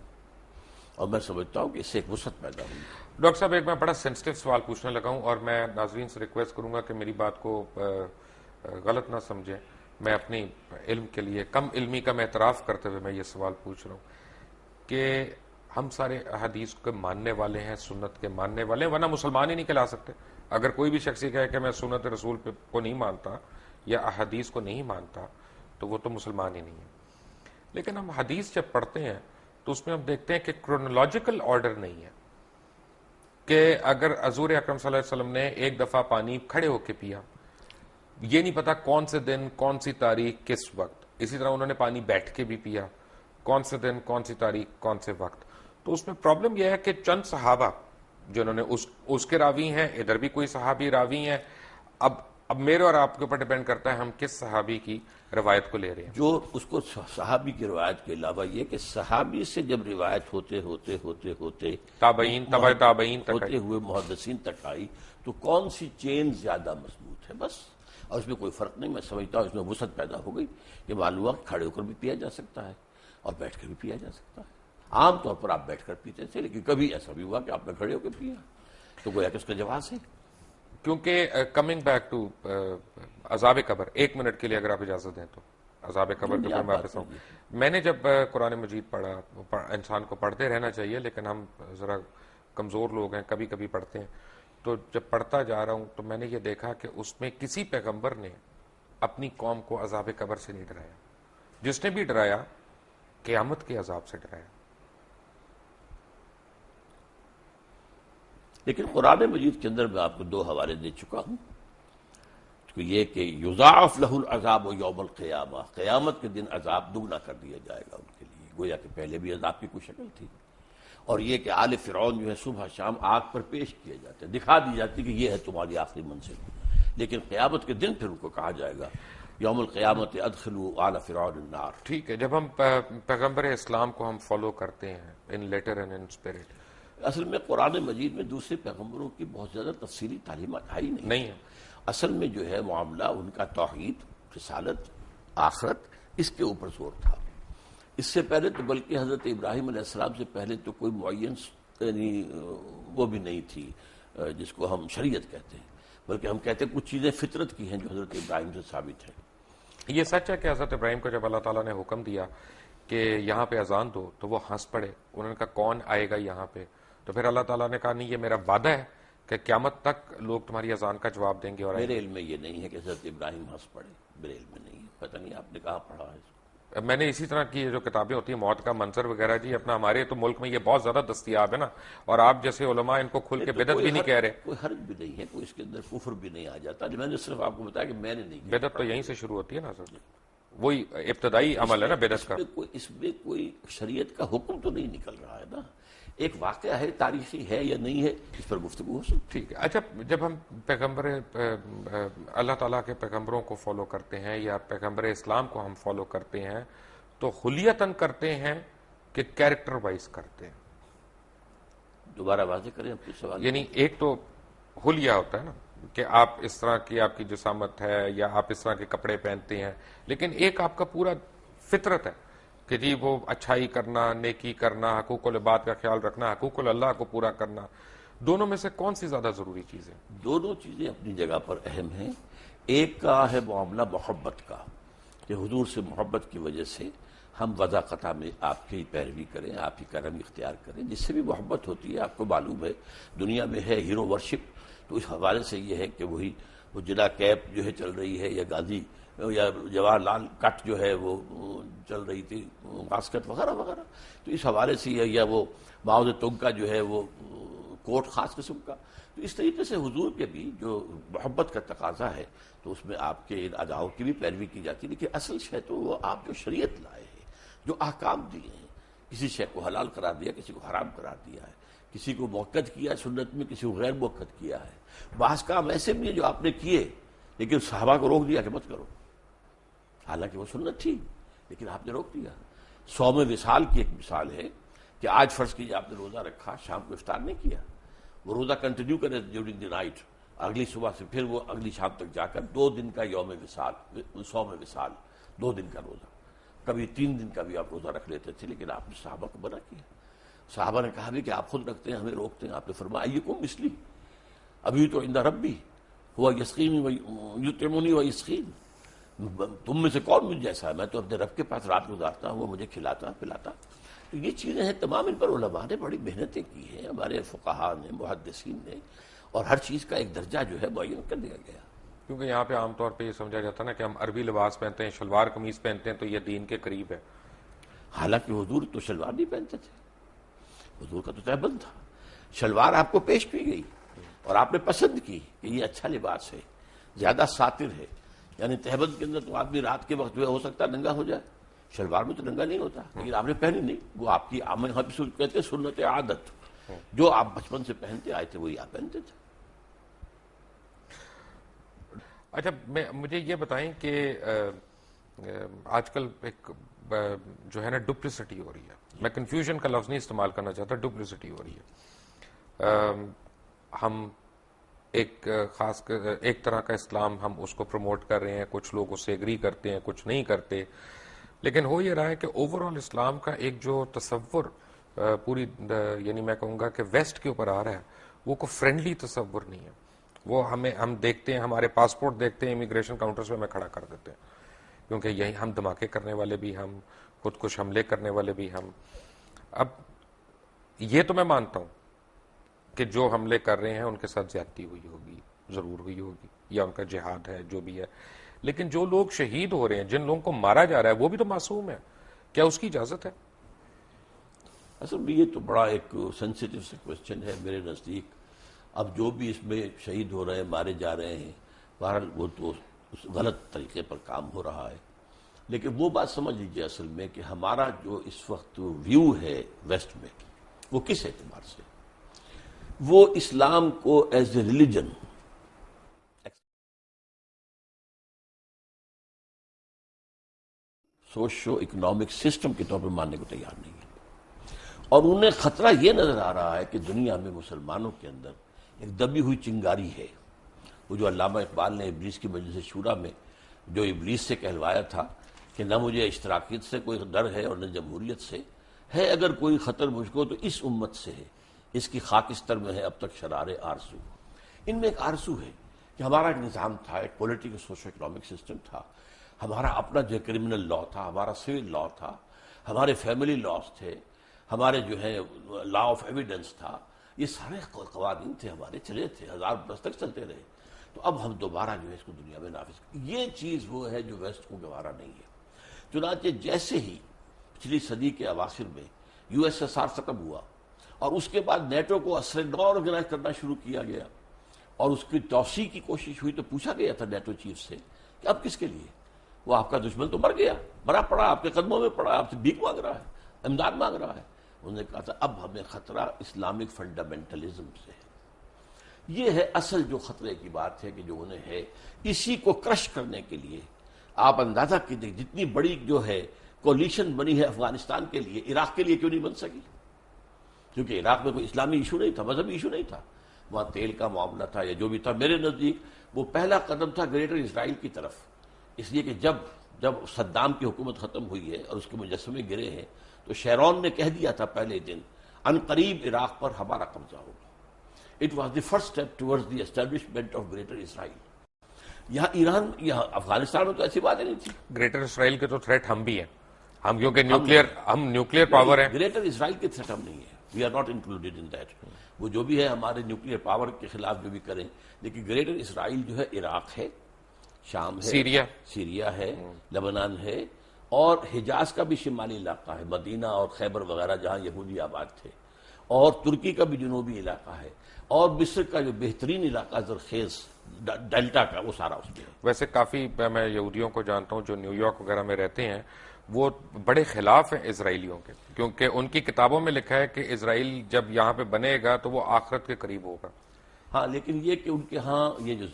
اور میں سمجھتا ہوں کہ اس سے ایک وسعت پیدا ہوئی. ڈاکٹر صاحب، ایک میں بڑا سینسٹیو سوال پوچھنے لگا ہوں، اور میں ناظرین سے ریکویسٹ کروں گا کہ میری بات کو غلط نہ سمجھیں. میں اپنی علم کے لیے، کم علمی کا میں اعتراف کرتے ہوئے میں یہ سوال پوچھ رہا ہوں کہ ہم سارے احادیث کے ماننے والے ہیں، سنت کے ماننے والے ہیں، ورنہ مسلمان ہی نہیں کہلا سکتے. اگر کوئی بھی شخص کہے کہ میں سنت رسول کو نہیں مانتا یا احادیث کو نہیں مانتا تو وہ تو مسلمان ہی نہیں ہے. لیکن ہم حدیث جب پڑھتے ہیں تو اس میں ہم دیکھتے ہیں کہ کرونالوجیکل آرڈر نہیں ہے، کہ اگر حضور اکرم صلی اللہ علیہ وسلم نے ایک دفعہ پانی کھڑے ہو کے پیا، یہ نہیں پتا کون سے دن، کون سی تاریخ، کس وقت. اسی طرح انہوں نے پانی بیٹھ کے بھی پیا، کون سے دن، کون سی تاریخ، کون سے وقت. تو اس میں پرابلم یہ ہے کہ چند صحابہ جنہوں نے اس کے راوی ہیں، ادھر بھی کوئی صحابی راوی ہیں. اب میرے اور آپ کے اوپر ڈیپینڈ کرتا ہے ہم کس صحابی کی روایت کو لے رہے ہیں. جو اس کو صحابی کی روایت کے علاوہ یہ کہ صحابی سے جب روایت ہوتے تابعین، تبع تابعین تک ہوتے ہوئے محدثین تک آئی، تو کون سی چین زیادہ مضبوط ہے، بس. اور اس میں کوئی فرق نہیں. میں سمجھتا ہوں اس میں وسعت پیدا ہو گئی کہ معلوم ہوا کھڑے ہو کر بھی پیا جا سکتا ہے اور بیٹھ کر بھی پیا جا سکتا ہے. عام طور پر آپ بیٹھ کر پیتے تھے، لیکن کبھی ایسا بھی ہوا کہ آپ نے کھڑے ہو کے پیا، تو گویا کہ اس کا جواز ہے. کیونکہ کمنگ بیک ٹو عذاب قبر، 1 منٹ کے لیے اگر آپ اجازت دیں تو عذاب قبر کے اوپر میں واپس آؤں. میں نے جب قرآن مجید پڑھا، انسان کو پڑھتے رہنا چاہیے لیکن ہم ذرا کمزور لوگ ہیں، کبھی کبھی پڑھتے ہیں، تو جب پڑھتا جا رہا ہوں تو میں نے یہ دیکھا کہ اس میں کسی پیغمبر نے اپنی قوم کو عذاب قبر سے نہیں ڈرایا. جس نے بھی ڈرایا قیامت کے عذاب سے ڈرایا. لیکن قرآن مجید کے اندر میں آپ کو 2 حوالے دے چکا ہوں. تو یہ کہ یضاعف لہ العذاب یوم القیامہ، قیامت کے دن عذاب دگنا کر دیا جائے گا ان کے لیے، گویا کہ پہلے بھی عذاب کی کوئی شکل تھی. اور یہ کہ آل فرعون جو ہے صبح شام آگ پر پیش کیے جاتے ہیں، دکھا دی جاتی کہ یہ ہے تمہاری آخری منزل. لیکن قیامت کے دن پھر ان کو کہا جائے گا یوم القیامت ادخلوا آل فرعون النار. ٹھیک ہے، جب ہم پیغمبر اسلام کو ہم فالو کرتے ہیں ان لیٹر اینڈ ان اسپرٹ، اصل میں قرآن مجید میں دوسرے پیغمبروں کی بہت زیادہ تفصیلی تعلیمات آئی نہیں ہے. اصل میں جو ہے معاملہ ان کا توحید، رسالت، آخرت، اس کے اوپر زور تھا. اس سے پہلے تو بلکہ حضرت ابراہیم علیہ السلام سے پہلے تو کوئی معین یعنی وہ بھی نہیں تھی جس کو ہم شریعت کہتے ہیں، بلکہ ہم کہتے ہیں کچھ چیزیں فطرت کی ہیں جو حضرت ابراہیم سے ثابت ہیں. یہ سچ ہے کہ حضرت ابراہیم کو جب اللہ تعالیٰ نے حکم دیا کہ یہاں پہ اذان دو تو وہ ہنس پڑے. انہوں نے کہا کون آئے گا یہاں پہ؟ تو پھر اللہ تعالیٰ نے کہا نہیں، یہ میرا وعدہ ہے کہ قیامت تک لوگ تمہاری اذان کا جواب دیں گے. اور میرے علم میں یہ نہیں ہے کہ حضرت ابراہیم ہنس پڑے، میرے علم میں نہیں ہے، پتہ نہیں آپ نے کہاں پڑھا ہے. میں نے اسی طرح کی جو کتابیں ہوتی ہیں موت کا منظر وغیرہ، جی اپنا ہمارے تو ملک میں یہ بہت زیادہ دستیاب ہے نا، اور آپ جیسے علماء ان کو کھل کے بدعت بھی نہیں کہہ رہے. کوئی حرج بھی نہیں ہے، کوئی اس کے اندر کفر بھی نہیں آ جاتا. میں نے صرف آپ کو بتایا کہ میں نے نہیں کیا. بدعت تو یہیں سے شروع ہوتی ہے نا سر، وہی ابتدائی عمل ہے نا بدعت کا. اس میں کوئی شریعت کا حکم تو نہیں نکل رہا ہے نا، ایک واقعہ ہے، تاریخی ہے یا نہیں ہے، اس پر گفتگو ہو سکتی. ٹھیک ہے. اچھا، جب ہم پیغمبر اللہ تعالیٰ کے پیغمبروں کو فالو کرتے ہیں یا پیغمبر اسلام کو ہم فالو کرتے ہیں تو خلیتاً کرتے ہیں کہ کیریکٹر وائز کرتے ہیں؟ دوبارہ واضح کریں اپنے سوال. یعنی ایک تو حلیہ ہوتا ہے نا کہ آپ اس طرح کی آپ کی جسامت ہے یا آپ اس طرح کے کپڑے پہنتے ہیں، لیکن ایک آپ کا پورا فطرت ہے کہ جی وہ اچھائی کرنا، نیکی کرنا، حقوق العباد کا خیال رکھنا، حقوق اللہ کو پورا کرنا. دونوں میں سے کون سی زیادہ ضروری چیز ہے؟ دونوں چیزیں اپنی جگہ پر اہم ہیں. ایک کا ہے معاملہ محبت کا، کہ حضور سے محبت کی وجہ سے ہم وضع قطع میں آپ کی پیروی کریں، آپ کی کرم اختیار کریں. جس سے بھی محبت ہوتی ہے آپ کو معلوم ہے دنیا میں ہے ہیرو ورشپ، تو اس حوالے سے یہ ہے کہ وہی وہ جلا کیپ جو ہے چل رہی ہے، یا غازی یا جواہر لال کٹ جو ہے وہ چل رہی تھی، واسکٹ وغیرہ وغیرہ. تو اس حوالے سے یا وہ ماؤ زے تونگ کا جو ہے وہ کوٹ خاص قسم کا. تو اس طریقے سے حضور کے بھی جو محبت کا تقاضا ہے تو اس میں آپ کے ان اداؤں کی بھی پیروی کی جاتی ہے. لیکن اصل شے تو وہ آپ جو شریعت لائے ہیں، جو احکام دیے ہیں، کسی شے کو حلال قرار دیا، کسی کو حرام قرار دیا ہے، کسی کو موقت کیا سنت میں، کسی کو غیر موقت کیا ہے. بعض کام ایسے بھی ہیں جو آپ نے کیے لیکن صحابہ کو روک دیا کہ مت کرو، حالانکہ وہ سنت تھی لیکن آپ نے روک دیا. صوم وصال کی ایک مثال ہے کہ آج فرض کیجیے آپ نے روزہ رکھا، شام کو افطار نہیں کیا، وہ روزہ کنٹینیو کرے ڈیورنگ دی نائٹ، اگلی صبح سے پھر وہ اگلی شام تک جا کر 2 دن کا یوم وصال، صوم وصال، 2 دن کا روزہ، کبھی 3 دن کا بھی آپ روزہ رکھ لیتے تھے. لیکن آپ نے صحابہ کو منع کیا. صحابہ نے کہا بھی کہ آپ خود رکھتے ہیں، ہمیں روکتے ہیں. آپ نے فرمایا ایکم مثلی ابھی تو عند ربی ہوا یسقین یطعمنی و یسقین، تم میں سے کون مجھ جیسا ہے، میں تو اپنے رب کے پاس رات گزارتا ہوں، وہ مجھے کھلاتا پلاتا. تو یہ چیزیں ہیں تمام، ان پر علماء نے بڑی محنتیں کی ہیں، ہمارے فقہاء نے، محدثین نے، اور ہر چیز کا ایک درجہ جو ہے معین کر دیا گیا. کیونکہ یہاں پہ عام طور پہ یہ سمجھا جاتا ہے نا کہ ہم عربی لباس پہنتے ہیں، شلوار قمیض پہنتے ہیں تو یہ دین کے قریب ہے. حالانکہ حضور تو شلوار نہیں پہنتے تھے، حضور کا تو تہبند تھا. شلوار آپ کو پیش کی گئی اور آپ نے پسند کی کہ یہ اچھا لباس ہے، زیادہ ساتر ہے. یعنی تہبند کے اندر تو آدمی رات کے وقت جو ہے ہو سکتا ہے ننگا ہو جائے، شلوار میں تو ننگا نہیں ہوتا. لیکن آپ نے پہنی نہیں، وہ آپ کی کہتے ہیں سنت عادت، جو آپ بچپن سے پہنتے آئے تھے وہی آپ پہنتے تھے. اچھا، مجھے یہ بتائیں کہ آج کل ایک جو ہے نا ڈپلیسٹی ہو رہی ہے، میں کنفیوژن کا لفظ نہیں استعمال کرنا چاہتا، ڈپلیسٹی ہو رہی ہے. ہم ایک خاص ایک طرح کا اسلام ہم اس کو پروموٹ کر رہے ہیں، کچھ لوگ اس سے ایگری کرتے ہیں، کچھ نہیں کرتے. لیکن ہو یہ رہا ہے کہ اوور آل اسلام کا ایک جو تصور پوری یعنی میں کہوں گا کہ ویسٹ کے اوپر آ رہا ہے وہ کوئی فرینڈلی تصور نہیں ہے. وہ ہم دیکھتے ہیں، ہمارے پاسپورٹ دیکھتے ہیں امیگریشن کاؤنٹرز پہ ہمیں کھڑا کر دیتے ہیں کیونکہ یہی ہم دھماکے کرنے والے بھی ہم، خود کش حملے کرنے والے بھی ہم. اب یہ تو میں مانتا ہوں کہ جو حملے کر رہے ہیں ان کے ساتھ زیادتی ہوئی ہوگی، ضرور ہوئی ہوگی، یا ان کا جہاد ہے جو بھی ہے، لیکن جو لوگ شہید ہو رہے ہیں، جن لوگوں کو مارا جا رہا ہے، وہ بھی تو معصوم ہے. کیا اس کی اجازت ہے؟ اصل میں یہ تو بڑا ایک سینسیٹیو سے کوشچن ہے میرے نزدیک. اب جو بھی اس میں شہید ہو رہے ہیں، مارے جا رہے ہیں، بہرحال وہ تو غلط طریقے پر کام ہو رہا ہے. لیکن وہ بات سمجھ لیجیے اصل میں کہ ہمارا جو اس وقت ویو ہے ویسٹ میں، وہ کس اعتبار سے، وہ اسلام کو as a religion socio economic system کے طور پر ماننے کو تیار نہیں ہے. اور انہیں خطرہ یہ نظر آ رہا ہے کہ دنیا میں مسلمانوں کے اندر ایک دبی ہوئی چنگاری ہے. وہ جو علامہ اقبال نے ابلیس کی مجلس شورا میں جو ابلیس سے کہلوایا تھا کہ نہ مجھے اشتراکیت سے کوئی ڈر ہے اور نہ جمہوریت سے ہے، اگر کوئی خطر مجھ کو تو اس امت سے ہے، اس کی خاکستر میں ہے اب تک شرار آرزو. ان میں ایک آرزو ہے کہ ہمارا ایک نظام تھا، ایک پولیٹیکل سوشو اکنامک سسٹم تھا، ہمارا اپنا جو کرمنل لا تھا، ہمارا سول لا تھا، ہمارے فیملی لاز تھے، ہمارے جو ہے لا آف ایویڈنس تھا، یہ سارے قوانین تھے ہمارے، چلے تھے، 1000 برس تک چلتے رہے. تو اب ہم دوبارہ جو ہے اس کو دنیا میں نافذ کریں، یہ چیز وہ ہے جو ویسٹ کو گوارا نہیں ہے. چنانچہ جیسے ہی پچھلی صدی کے اواخر میں یو ایس ایس آر ختم ہوا اور اس کے بعد نیٹو کو اثر نو آرگنائز کرنا شروع کیا گیا اور اس کی توسیع کی کوشش ہوئی، تو پوچھا گیا تھا نیٹو چیف سے کہ اب کس کے لیے؟ وہ آپ کا دشمن تو مر گیا، مرا پڑا، آپ کے قدموں میں پڑا، آپ سے بھیک مانگ رہا ہے، امداد مانگ رہا ہے. انہوں نے کہا تھا اب ہمیں خطرہ اسلامک فنڈامنٹلزم سے ہے. یہ ہے اصل جو خطرے کی بات ہے کہ جو انہیں ہے. اسی کو کرش کرنے کے لیے آپ اندازہ کیجیے جتنی بڑی جو ہے کولیشن بنی ہے افغانستان کے لیے، عراق کے لیے کیوں نہیں بن سکی؟ کیونکہ عراق میں کوئی اسلامی ایشو نہیں تھا، مذہبی ایشو نہیں تھا، وہاں تیل کا معاملہ تھا یا جو بھی تھا. میرے نزدیک وہ پہلا قدم تھا گریٹر اسرائیل کی طرف، اس لیے کہ جب صدام کی حکومت ختم ہوئی ہے اور اس کے مجسمے گرے ہیں تو شیرون نے کہہ دیا تھا پہلے دن ان قریب عراق پر ہمارا قبضہ ہوگا. It was the first step towards the establishment of Greater Israel. یہاں ایران، یہاں افغانستان میں تو ایسی باتیں نہیں تھی. گریٹر اسرائیل کے تو تھریٹ ہم بھی ہیں، ہم کیونکہ نیوکلیئر پاور ہیں. گریٹر اسرائیل کے تھریٹ ہم نہیں ہے، we are not included in that. وہ جو بھی ہے ہمارے نیوکلیئر پاور کے خلاف جو بھی کریں، لیکن گریٹر اسرائیل جو ہے عراق ہے، شام ہے، سیریا ہے، لبنان ہے، اور حجاز کا بھی شمالی علاقہ ہے، مدینہ اور خیبر وغیرہ جہاں یہودی آباد تھے، اور ترکی کا بھی جنوبی علاقہ ہے، اور مصر کا جو بہترین علاقہ زرخیز ڈیلٹا کا، وہ سارا اس میں ہے. ویسے کافی میں یہودیوں کو جانتا ہوں جو نیو یارک وغیرہ میں رہتے ہیں، وہ بڑے خلاف ہیں اسرائیلیوں کے، کیونکہ ان کی کتابوں میں لکھا ہے کہ اسرائیل جب یہاں پہ بنے گا تو وہ آخرت کے قریب ہوگا. ہاں، لیکن یہ کہ ان کے ہاں یہ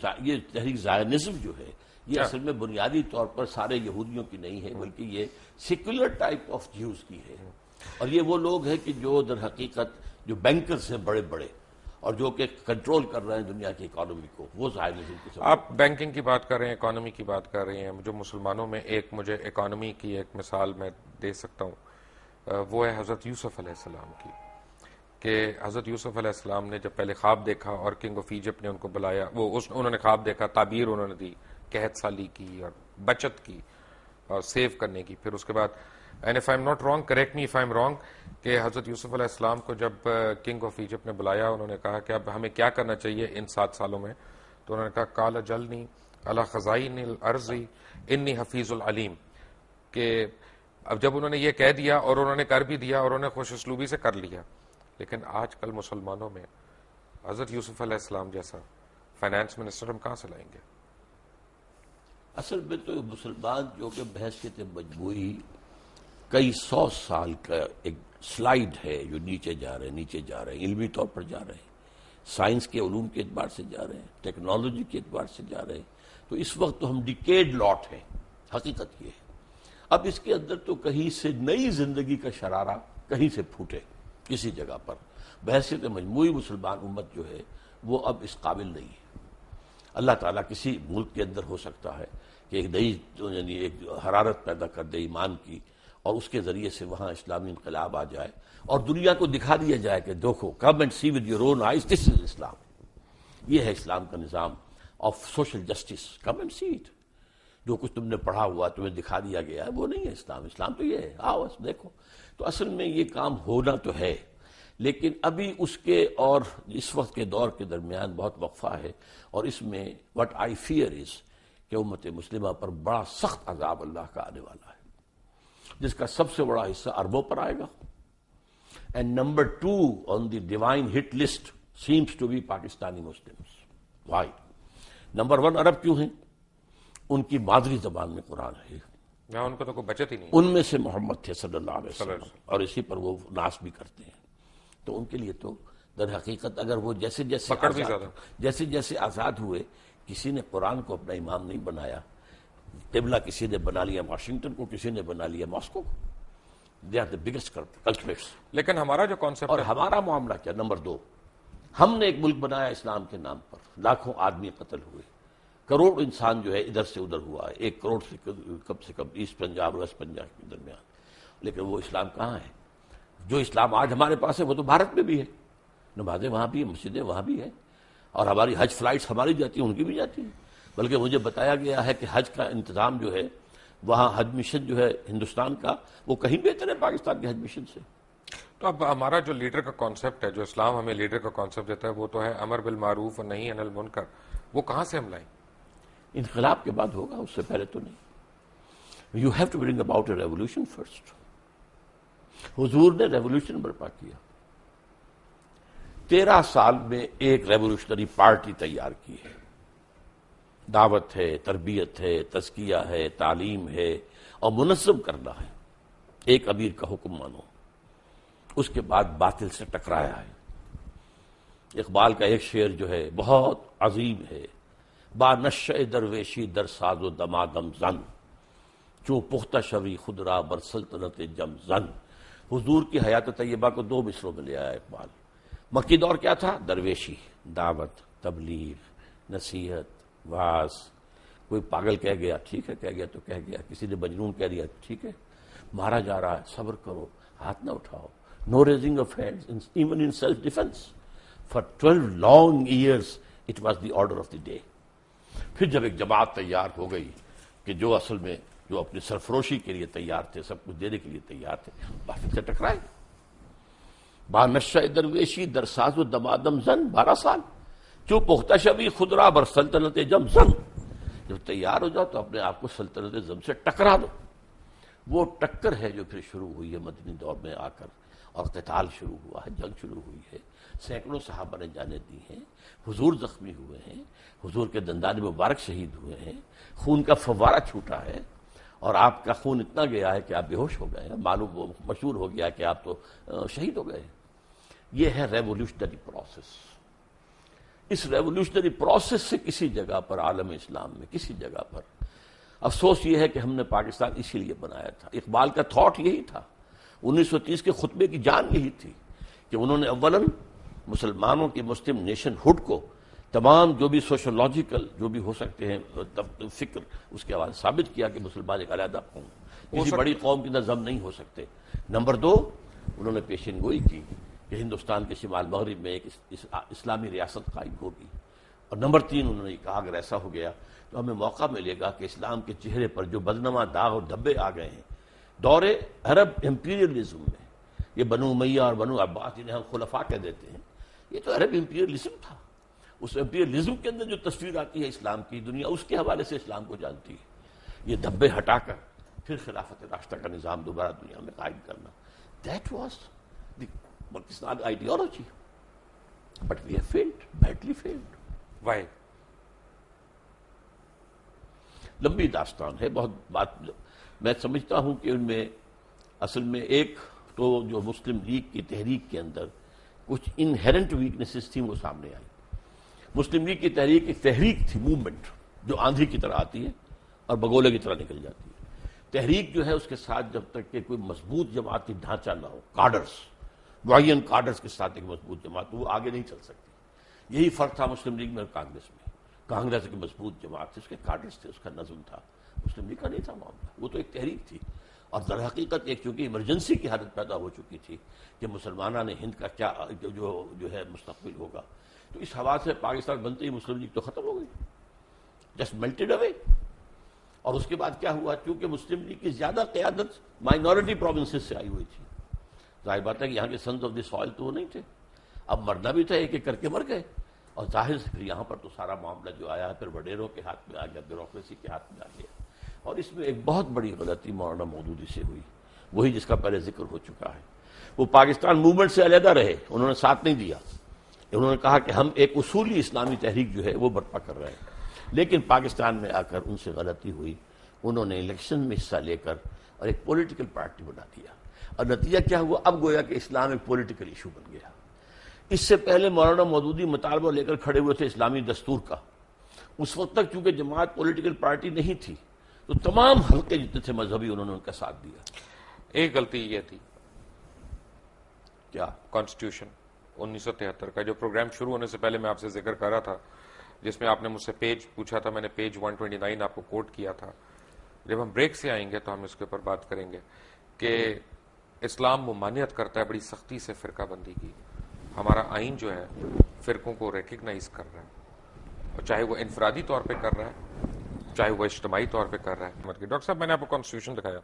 تحریک زائنزم جو ہے یہ اصل میں بنیادی طور پر سارے یہودیوں کی نہیں ہے، بلکہ یہ سیکولر ٹائپ آف جیوز کی ہے. اور یہ وہ لوگ ہیں کہ جو در حقیقت جو بینکرز ہیں بڑے بڑے اور جو کہ کنٹرول کر رہے ہیں دنیا کی اکانومی کو، وہ زائنزم کی سب. آپ بینکنگ کی بات کر رہے ہیں، اکانومی کی بات کر رہے ہیں. جو مسلمانوں میں مجھے اکانومی کی ایک مثال میں دے سکتا ہوں، وہ ہے حضرت یوسف علیہ السلام کی. کہ حضرت یوسف علیہ السلام نے جب پہلے خواب دیکھا اور کنگ آف ایجپٹ نے ان کو بلایا، انہوں نے خواب دیکھا، تعبیر انہوں نے دی، قحط سالی کی اور بچت کی اور سیو کرنے کی. پھر اس کے بعد and if I am not wrong, correct me if I am wrong, کہ حضرت یوسف علیہ السلام کو جب کنگ آف ایجپٹ نے بلایا، انہوں نے کہا کہ اب ہمیں کیا کرنا چاہیے ان 7 سالوں میں؟ تو انہوں نے کہا قال جلنی علی خزائن الارض انی حفیظ العلیم. کہ اب جب انہوں نے یہ کہہ دیا اور انہوں نے کر بھی دیا اور انہوں نے خوش اسلوبی سے کر لیا، لیکن آج کل مسلمانوں میں حضرت یوسف علیہ السلام جیسا فائنانس منسٹر ہم کہاں سے لائیں گے؟ اصل میں تو مسلمان جو کہ بحثیت مجموعی کئی 100 سال کا ایک سلائیڈ ہے جو نیچے جا رہے ہیں، علمی طور پر جا رہے ہیں، سائنس کے علوم کے اعتبار سے جا رہے ہیں، ٹیکنالوجی کے اعتبار سے جا رہے ہیں. تو اس وقت تو ہم ڈیکیڈ لاٹ ہیں. حقیقت یہ ہے اب اس کے اندر تو کہیں سے نئی زندگی کا شرارہ کہیں سے پھوٹے کسی جگہ پر. بحثیت مجموعی مسلمان امت جو ہے وہ اب اس قابل نہیں ہے. اللہ تعالیٰ کسی ملک کے اندر ہو سکتا ہے کہ ایک نئی یعنی ایک حرارت پیدا کر دے ایمان کی، اور اس کے ذریعے سے وہاں اسلامی انقلاب آ جائے اور دنیا کو دکھا دیا جائے کہ دیکھو، come and see with your own eyes, this is Islam. یہ ہے اسلام کا نظام of social justice, come and see it. جو کچھ تم نے پڑھا ہوا تمہیں دکھا دیا گیا ہے وہ نہیں ہے اسلام. اسلام تو یہ ہے, آؤ بس دیکھو. تو اصل میں یہ کام ہونا تو ہے, لیکن ابھی اس کے اور اس وقت کے دور کے درمیان بہت وقفہ ہے, اور اس میں وٹ آئی فیئر از کہ امت مسلمہ پر بڑا سخت عذاب اللہ کا آنے والا ہے, جس کا سب سے بڑا حصہ عربوں پر آئے گا. And number 2 on the divine hit list seems to be Pakistani Muslims. Why? Number 1 عرب کیوں ہیں؟ ان کی مادری زبان میں قرآن ہے, یہاں ان کو تو کوئی بچت ہی نہیں. ان میں سے محمد تھے صلی اللہ علیہ وسلم, اور اسی پر وہ ناس بھی کرتے ہیں. تو ان کے لیے تو در حقیقت اگر وہ جیسے جیسے آزاد ہوئے, کسی نے قرآن کو اپنا امام نہیں بنایا. قبلہ کسی نے بنا لیا واشنگٹن کو, کسی نے بنا لیا ماسکو کو. They are the biggest culprits. لیکن ہمارا جو کانسیپٹ اور ہمارا معاملہ کیا؟ نمبر 2, ہم نے ایک ملک بنایا اسلام کے نام پر, لاکھوں آدمی قتل ہوئے, کروڑ انسان جو ہے ادھر سے ادھر ہوا ہے, 1 کروڑ سے کم ایسٹ پنجاب اور ویسٹ پنجاب کے درمیان. لیکن وہ اسلام کہاں ہے؟ جو اسلام آج ہمارے پاس ہے وہ تو بھارت میں بھی ہے, نمازیں وہاں بھی ہیں, مسجدیں وہاں بھی ہیں, اور ہماری حج فلائٹس ہماری جاتی ہیں, ان کی بھی جاتی ہیں. بلکہ مجھے بتایا گیا ہے کہ حج کا انتظام جو ہے وہاں, حج مشن جو ہے ہندوستان کا, وہ کہیں بہتر ہے پاکستان کے حج مشن سے. تو اب ہمارا جو لیڈر کا کانسیپٹ ہے, جو اسلام ہمیں لیڈر کا کانسیپٹ دیتا ہے, وہ تو ہے امر بالمعروف اور نہی عن المنکر. وہ کہاں سے ہم لائیں؟ انقلاب کے بعد ہوگا, اس سے پہلے تو نہیں. You have to bring about a revolution first. حضور نے ریولیوشن برپا کیا, 13 سال میں ایک ریولیوشنری پارٹی تیار کی ہے. دعوت ہے, تربیت ہے, تزکیہ ہے, تعلیم ہے, اور منظم کرنا ہے. ایک امیر کا حکم مانو. اس کے بعد باطل سے ٹکرایا ہے. اقبال کا ایک شعر جو ہے بہت عظیم ہے, با نشہ درویشی در ساز و دمادم زن, چوں پختہ شوی خود را بر سلطنت جم زن. حضور کی حیات طیبہ کو 2 مصروں میں لے آیا اقبال. مکی دور کیا تھا؟ درویشی, دعوت, تبلیغ, نصیحت, واز. کوئی پاگل کہہ گیا, ٹھیک ہے, کہہ گیا تو کہہ گیا. کسی نے مجنون کہہ دیا, ٹھیک ہے. مارا جا رہا ہے, صبر کرو, ہاتھ نہ اٹھاؤ. No raising of hands even in self defence. For 12 long years it was the order of the day. پھر جب ایک جماعت تیار ہو گئی کہ جو اصل میں جو اپنی سرفروشی کے لیے تیار تھے, سب کچھ دینے کے لیے تیار تھے, باطل سے ٹکرائے. با نشہ درویشی در ساز و دمادم زن, 12 سال. جو پختہ شبی خود را بر سلطنت جم زن. جب تیار ہو جاؤ تو اپنے آپ کو سلطنت زم سے ٹکرا دو. وہ ٹکر ہے جو پھر شروع ہوئی ہے مدنی دور میں آ کر, اور قتال شروع ہوا ہے, جنگ شروع ہوئی ہے. سینکڑوں صحابہ نے جانیں دی ہیں, حضور زخمی ہوئے ہیں, حضور کے دندان مبارک شہید ہوئے ہیں, خون کا فوارہ چھوٹا ہے, اور آپ کا خون اتنا گیا ہے کہ آپ بے ہوش ہو گئے ہیں. معلوم مشہور ہو گیا کہ آپ تو شہید ہو گئے. یہ ہے ریولیوشنری پروسیس. اس ریولیوشنری پروسیس سے کسی جگہ پر عالم اسلام میں کسی جگہ پر افسوس یہ ہے کہ ہم نے پاکستان اسی لیے بنایا تھا. اقبال کا تھاٹ یہی تھا, 1930 کے خطبے کی جان یہی تھی کہ انہوں نے اولاً مسلمانوں کی مسلم نیشن ہوڈ کو تمام جو بھی سوشولوجیکل جو بھی ہو سکتے ہیں فکر, اس کے حوالے ثابت کیا کہ مسلمان ایک علیحدہ قوم, کسی بڑی قوم کی نظم نہیں ہو سکتے. نمبر 2, انہوں نے پیشین گوئی کی کہ ہندوستان کے شمال مغرب میں ایک اسلامی ریاست قائم ہوگی. اور نمبر 3, انہوں نے کہا اگر ایسا ہو گیا تو ہمیں موقع ملے گا کہ اسلام کے چہرے پر جو بدنما داغ اور دھبے آ گئے ہیں دور عرب امپیریلزم میں, یہ بنو امیہ اور بنو عباس جنہیں ہم خلفاء کہہ دیتے ہیں, یہ تو عرب امپیریلزم تھا. اس امپیریلزم کے اندر جو تصویر آتی ہے اسلام کی, دنیا اس کے حوالے سے اسلام کو جانتی ہے. یہ دھبے ہٹا کر پھر خلافت راشدہ کا نظام دوبارہ دنیا میں قائم کرنا, that was the Pakistan ideology. But we have failed, badly failed. Why? لمبی داستان ہے, بہت بات. میں سمجھتا ہوں کہ ان میں اصل میں ایک تو جو مسلم لیگ کی تحریک کے اندر کچھ انہیرنٹ ویکنیسز تھیں وہ سامنے آئی. مسلم لیگ کی تحریک ایک تحریک تھی, موومنٹ جو آندھی کی طرح آتی ہے اور بگولے کی طرح نکل جاتی ہے. تحریک جو ہے اس کے ساتھ جب تک کہ کوئی مضبوط جماعتی ڈھانچہ نہ ہو, کارڈرز, معین کارڈرز کے ساتھ ایک مضبوط جماعت, وہ آگے نہیں چل سکتی. یہی فرق تھا مسلم لیگ میں اور کانگریس میں. کانگریس ایک مضبوط جماعت تھی, اس کے کارڈرز تھے, اس کا نظم تھا. مسلم لیگ کا نہیں تھا معاملہ, وہ تو ایک تحریک تھی. اور در حقیقت ایک چونکہ ایمرجنسی کی حالت پیدا ہو چکی تھی کہ مسلمانوں نے ہند کا کیا جو ہے مستقبل ہوگا, تو اس حوالے سے پاکستان بنتے ہی مسلم لیگ تو ختم ہو گئی, جسٹ میلٹڈ اوے. اور اس کے بعد کیا ہوا؟ چونکہ مسلم لیگ کی زیادہ قیادت مائنورٹی پروونسز سے آئی ہوئی تھی، ظاہر بات ہے کہ یہاں کے سنز آف دی سوائل تو وہ نہیں تھے، اب مرنا بھی تھا، ایک ایک کر کے مر گئے، اور ظاہر سے پھر یہاں پر تو سارا معاملہ جو آیا ہے پھر وڈیروں کے ہاتھ میں آ گیا، بیوروکریسی کے ہاتھ میں آ گیا، اور اس میں ایک بہت بڑی غلطی مولانا مودودی سے ہوئی، وہی جس کا پہلے ذکر ہو چکا ہے۔ وہ پاکستان موومنٹ سے علیحدہ رہے، انہوں نے ساتھ نہیں دیا، انہوں نے کہا کہ ہم ایک اصولی اسلامی تحریک جو ہے وہ برپا کر رہے ہیں، لیکن پاکستان میں آ کر ان سے غلطی ہوئی، انہوں نے الیکشن میں حصہ لے کر اور ایک پولیٹیکل پارٹی بنا دیا، اور نتیجہ کیا ہوا؟ اب گویا کہ اسلام ایک پولیٹیکل ایشو بن گیا۔ اس سے پہلے مولانا مودودی مطالبہ لے کر کھڑے ہوئے تھے اسلامی دستور کا، اس وقت تک چونکہ جماعت پولیٹیکل پارٹی نہیں تھی تو تمام حلقے جتنے تھے مذہبی انہوں نے ان کا ساتھ دیا۔ ایک غلطی یہ تھی کیا؟ کانسٹیٹیوشن 1973 کا جو پروگرام شروع ہونے سے پہلے میں آپ سے ذکر کر رہا تھا، جس میں آپ نے مجھ سے پیج پوچھا تھا، میں نے پیج 129 آپ کو کوٹ کیا تھا۔ جب ہم بریک سے آئیں گے تو ہم اس کے اوپر بات کریں گے کہ اسلام ممانعت کرتا ہے بڑی سختی سے فرقہ بندی کی، ہمارا آئین جو ہے فرقوں کو ریکگنائز کر رہا ہے، اور چاہے وہ انفرادی طور پہ کر رہا ہے چاہے وہ اجتماعی طور پہ کر رہا ہے۔ ڈاکٹر صاحب میں نے آپ کو کانسٹیٹیوشن دکھایا،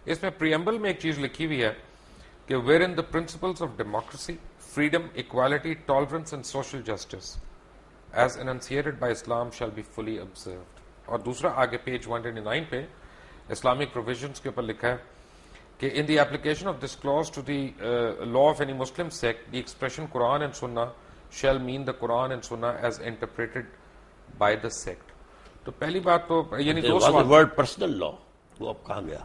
اس میں پریمبل میں ایک چیز لکھی ہوئی ہے کہ wherein the principles of democracy, freedom, equality, tolerance and social justice as enunciated by Islam shall be fully observed۔ اور دوسرا آگے پیج 129 پہ اسلامک پروویژنس کے اوپر لکھا ہے کہ in the application of this clause to the law of any Muslim sect, the expression Quran and Sunnah shall mean the Quran and Sunnah as interpreted by the sect۔ تو پہلی بات تو یعنی دو سوال، ورڈ پرسنل لا وہ اب کہاں گیا؟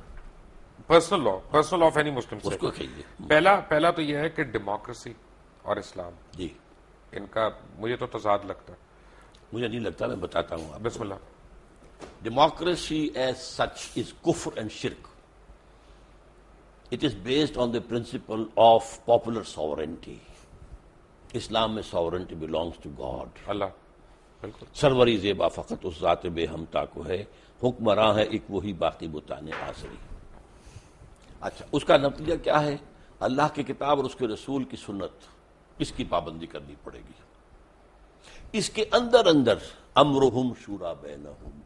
Personal law of any Muslim اس کو کہیے۔ پہلا تو یہ ہے کہ ڈیموکریسی اور اسلام جی ان کا مجھے تو تضاد لگتا ہے۔ مجھے نہیں لگتا، میں بتاتا ہوں آپ۔ بسم اللہ۔ Democracy as such is kufr and shirk. It is based on the principle of popular sovereignty. اسلام میں sovereignty belongs to God. اللہ بالکل سروری زیبا فقط اس ذات بے ہمتا کو ہے، حکمراں ہے ایک وہی باقی بتانے آسری۔ اچھا، اس کا نتیجہ کیا ہے؟ اللہ کی کتاب اور اس کے رسول کی سنت، اس کی پابندی کرنی پڑے گی۔ اس کے اندر امرہم شورا بینہم،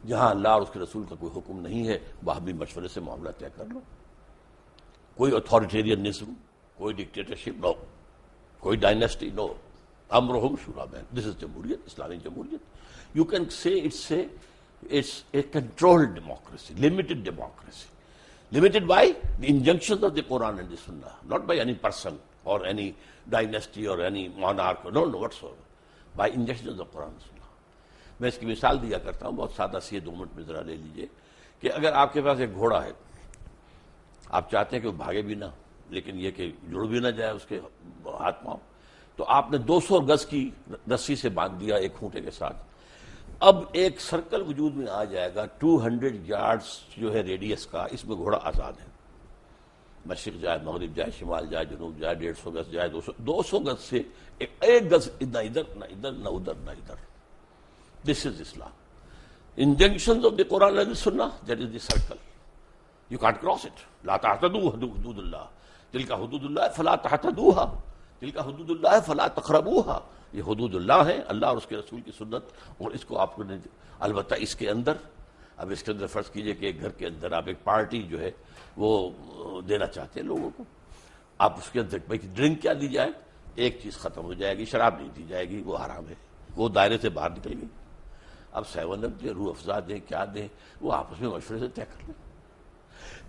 جہاں اللہ اور اس کے رسول کا کوئی حکم نہیں ہے وہاں بھی مشورے سے معاملہ طے کر لو۔ کوئی اتھارٹیرینزم، کوئی ڈکٹیٹرشپ نو، کوئی ڈائنیسٹی نو، امرہم شورا بین۔ دس از جمہوریت، اسلامی جمہوریت۔ You can say it's a controlled democracy, limited democracy. Limited by the injunctions of the Quran and the Sunnah, not by any person or any dynasty or any monarch, no whatsoever, by injunctions of the Quran and Sunnah. میں اس کی مثال دیا کرتا ہوں، بہت سادہ سی ہے، 2 minute میں ذرا لے لیجئے کہ اگر آپ کے پاس ایک گھوڑا ہے، آپ چاہتے ہیں کہ وہ بھاگے بھی نہ لیکن یہ کہ جڑ بھی نہ جائے اس کے ہاتھ پاؤں، تو آپ نے 200 گز کی رسی سے باندھ دیا ایک کھونٹے کے ساتھ۔ اب ایک سرکل وجود میں آ جائے گا 200 یارڈز جو ہے ریڈیس کا، اس میں گھوڑا آزاد ہے، مشرق جائے، مغرب جائے، شمال جائے، جنوب جائے، 150 گز جائے، 200 گز سے ایک گز نہ ادھر نہ ادھر نہ ادھر نہ ادھر۔ دس is Islam. Injunctions of the Quran and the Sunnah, that is the circle. You can't cross it. لا تعتدوا حدود اللہ، تلک حدود اللہ فلا تعتدوها، تلک حدود اللہ فلا تقربوها۔ یہ حدود اللہ ہیں، اللہ اور اس کے رسول کی سنت، اور اس کو آپ نے البتہ اس کے اندر، اب اس کے اندر فرض کیجئے کہ ایک گھر کے اندر آپ ایک پارٹی جو ہے وہ دینا چاہتے ہیں لوگوں کو، آپ اس کے اندر بھائی ڈرنک کیا دی جائے، ایک چیز ختم ہو جائے گی، شراب نہیں دی جائے گی، وہ حرام ہے، وہ دائرے سے باہر نکل گئی۔ اب 7 اپ دیں، روح افزا دیں، کیا دیں، وہ آپس میں مشورے سے طے کر لیں۔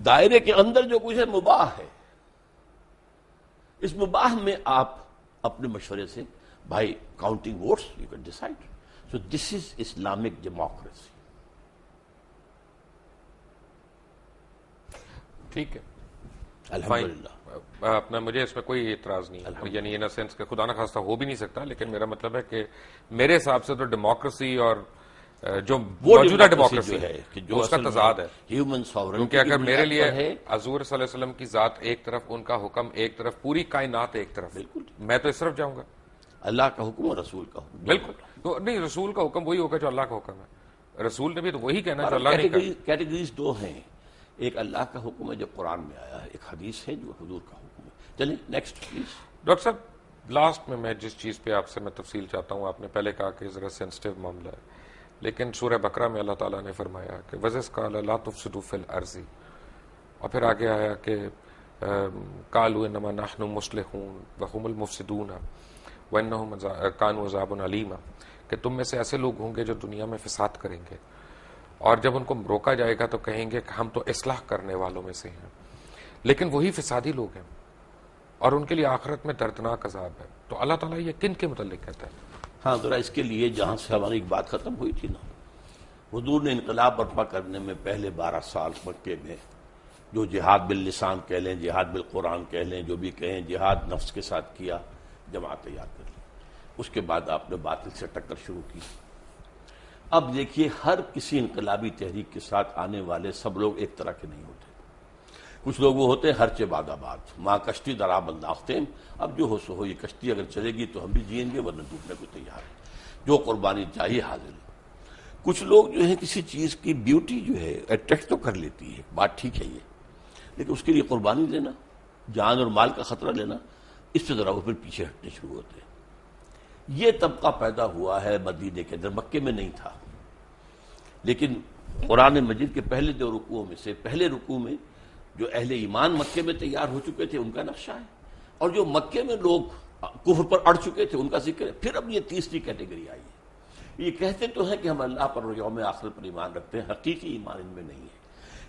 دائرے کے اندر جو کچھ ہے مباح ہے، اس مباح میں آپ اپنے مشورے سے by counting votes you can decide. So this is Islamic democracy. ٹھیک ہے، الحمدللہ۔ اپنا مجھے اس میں کوئی اعتراض نہیں ہے، یعنی ان سینس کہ خدا نہ خواستہ ہو بھی نہیں سکتا، لیکن میرا مطلب ہے کہ میرے حساب سے تو ڈیموکریسی اور جو موجودہ ڈیموکریسی ہے جو اس کا تضاد ہے، ہیومن ساورنٹی، کیونکہ اگر میرے لیے حضور صلی اللہ علیہ وسلم کی ذات ایک طرف، ان کا حکم ایک طرف، پوری کائنات ایک طرف، بالکل میں تو اس طرف جاؤں گا، اللہ کا حکم اور رسول کا حکم، بالکل تو نہیں، رسول کا حکم وہی ہوگا جو اللہ کا حکم ہے، رسول نے بھی تو وہی کہنا جو اللہ نے کہا۔ کیٹیگریز 2 ہیں، ایک اللہ کا حکم ہے جو قرآن میں آیا ہے، ایک حدیث ہے جو حضور کا حکم ہے۔ چلیں نیکسٹ پلیز۔ ڈاکٹر صاحب لاسٹ میں جس چیز پہ آپ سے میں تفصیل چاہتا ہوں، آپ نے پہلے کہا کہ ذرا سینسٹیو معاملہ ہے، لیکن سورہ بقرہ میں اللہ تعالیٰ نے فرمایا کہ وَإِذْ قَالَ لَا تُفْسِدُوا فِي الْأَرْضِ، اور پھر آگے آیا کہ قَالُوا إِنَّمَا نَحْنُ مُصْلِحُونَ وَهُمُ الْمُفْسِدُونَ وَإِنَّهُمْ كَانُوا عَذَابٌ أَلِيمًا، کہ تم میں سے ایسے لوگ ہوں گے جو دنیا میں فساد کریں گے، اور جب ان کو روکا جائے گا تو کہیں گے کہ ہم تو اصلاح کرنے والوں میں سے ہیں، لیکن وہی فسادی لوگ ہیں اور ان کے لیے آخرت میں دردناک عذاب ہے۔ تو اللہ تعالیٰ یہ کن کے متعلق کہتا ہے؟ ہاں ذرا اس کے لیے جہاں سے ہماری ایک بات ختم ہوئی تھی نا، حضور نے انقلاب برپا کرنے میں پہلے 12 سال مکے میں جو جہاد باللسان کہہ لیں، جہاد بالقرآن کہہ لیں، جو بھی کہیں، جہاد نفس کے ساتھ کیا، جماعت تیار کر لی، اس کے بعد آپ نے باطل سے ٹکر شروع کی۔ اب دیکھیے ہر کسی انقلابی تحریک کے ساتھ آنے والے سب لوگ ایک طرح کے نہیں ہوتے، کچھ لوگ وہ ہوتے ہیں ہر چہ باد آباد، ماں کشتی درا بنداختیم، اب جو ہو سو ہو، یہ کشتی اگر چلے گی تو ہم بھی جئیں گے ورنہ ڈوبنے کو تیار ہیں، جو قربانی چاہیے حاضر ہے۔ کچھ لوگ جو ہیں کسی چیز کی بیوٹی جو ہے اٹریکٹ تو کر لیتی ہے، بات ٹھیک ہے یہ، لیکن اس کے لیے قربانی دینا، جان اور مال کا خطرہ لینا، اس سے ذرا وہ پھر پیچھے ہٹنے شروع ہوتے ہیں۔ یہ طبقہ پیدا ہوا ہے مدینے کے اندر، مکے میں نہیں تھا، لیکن قرآن مجید کے پہلے 2 رکوعوں میں سے پہلے رکوع میں جو اہل ایمان مکے میں تیار ہو چکے تھے ان کا نقشہ ہے، اور جو مکے میں لوگ کفر پر اڑ چکے تھے ان کا ذکر ہے۔ پھر اب یہ تیسری کیٹیگری آئی ہے، یہ کہتے تو ہیں کہ ہم اللہ پر اور یوم آخر پر ایمان رکھتے ہیں، حقیقی ایمان ان میں نہیں ہے۔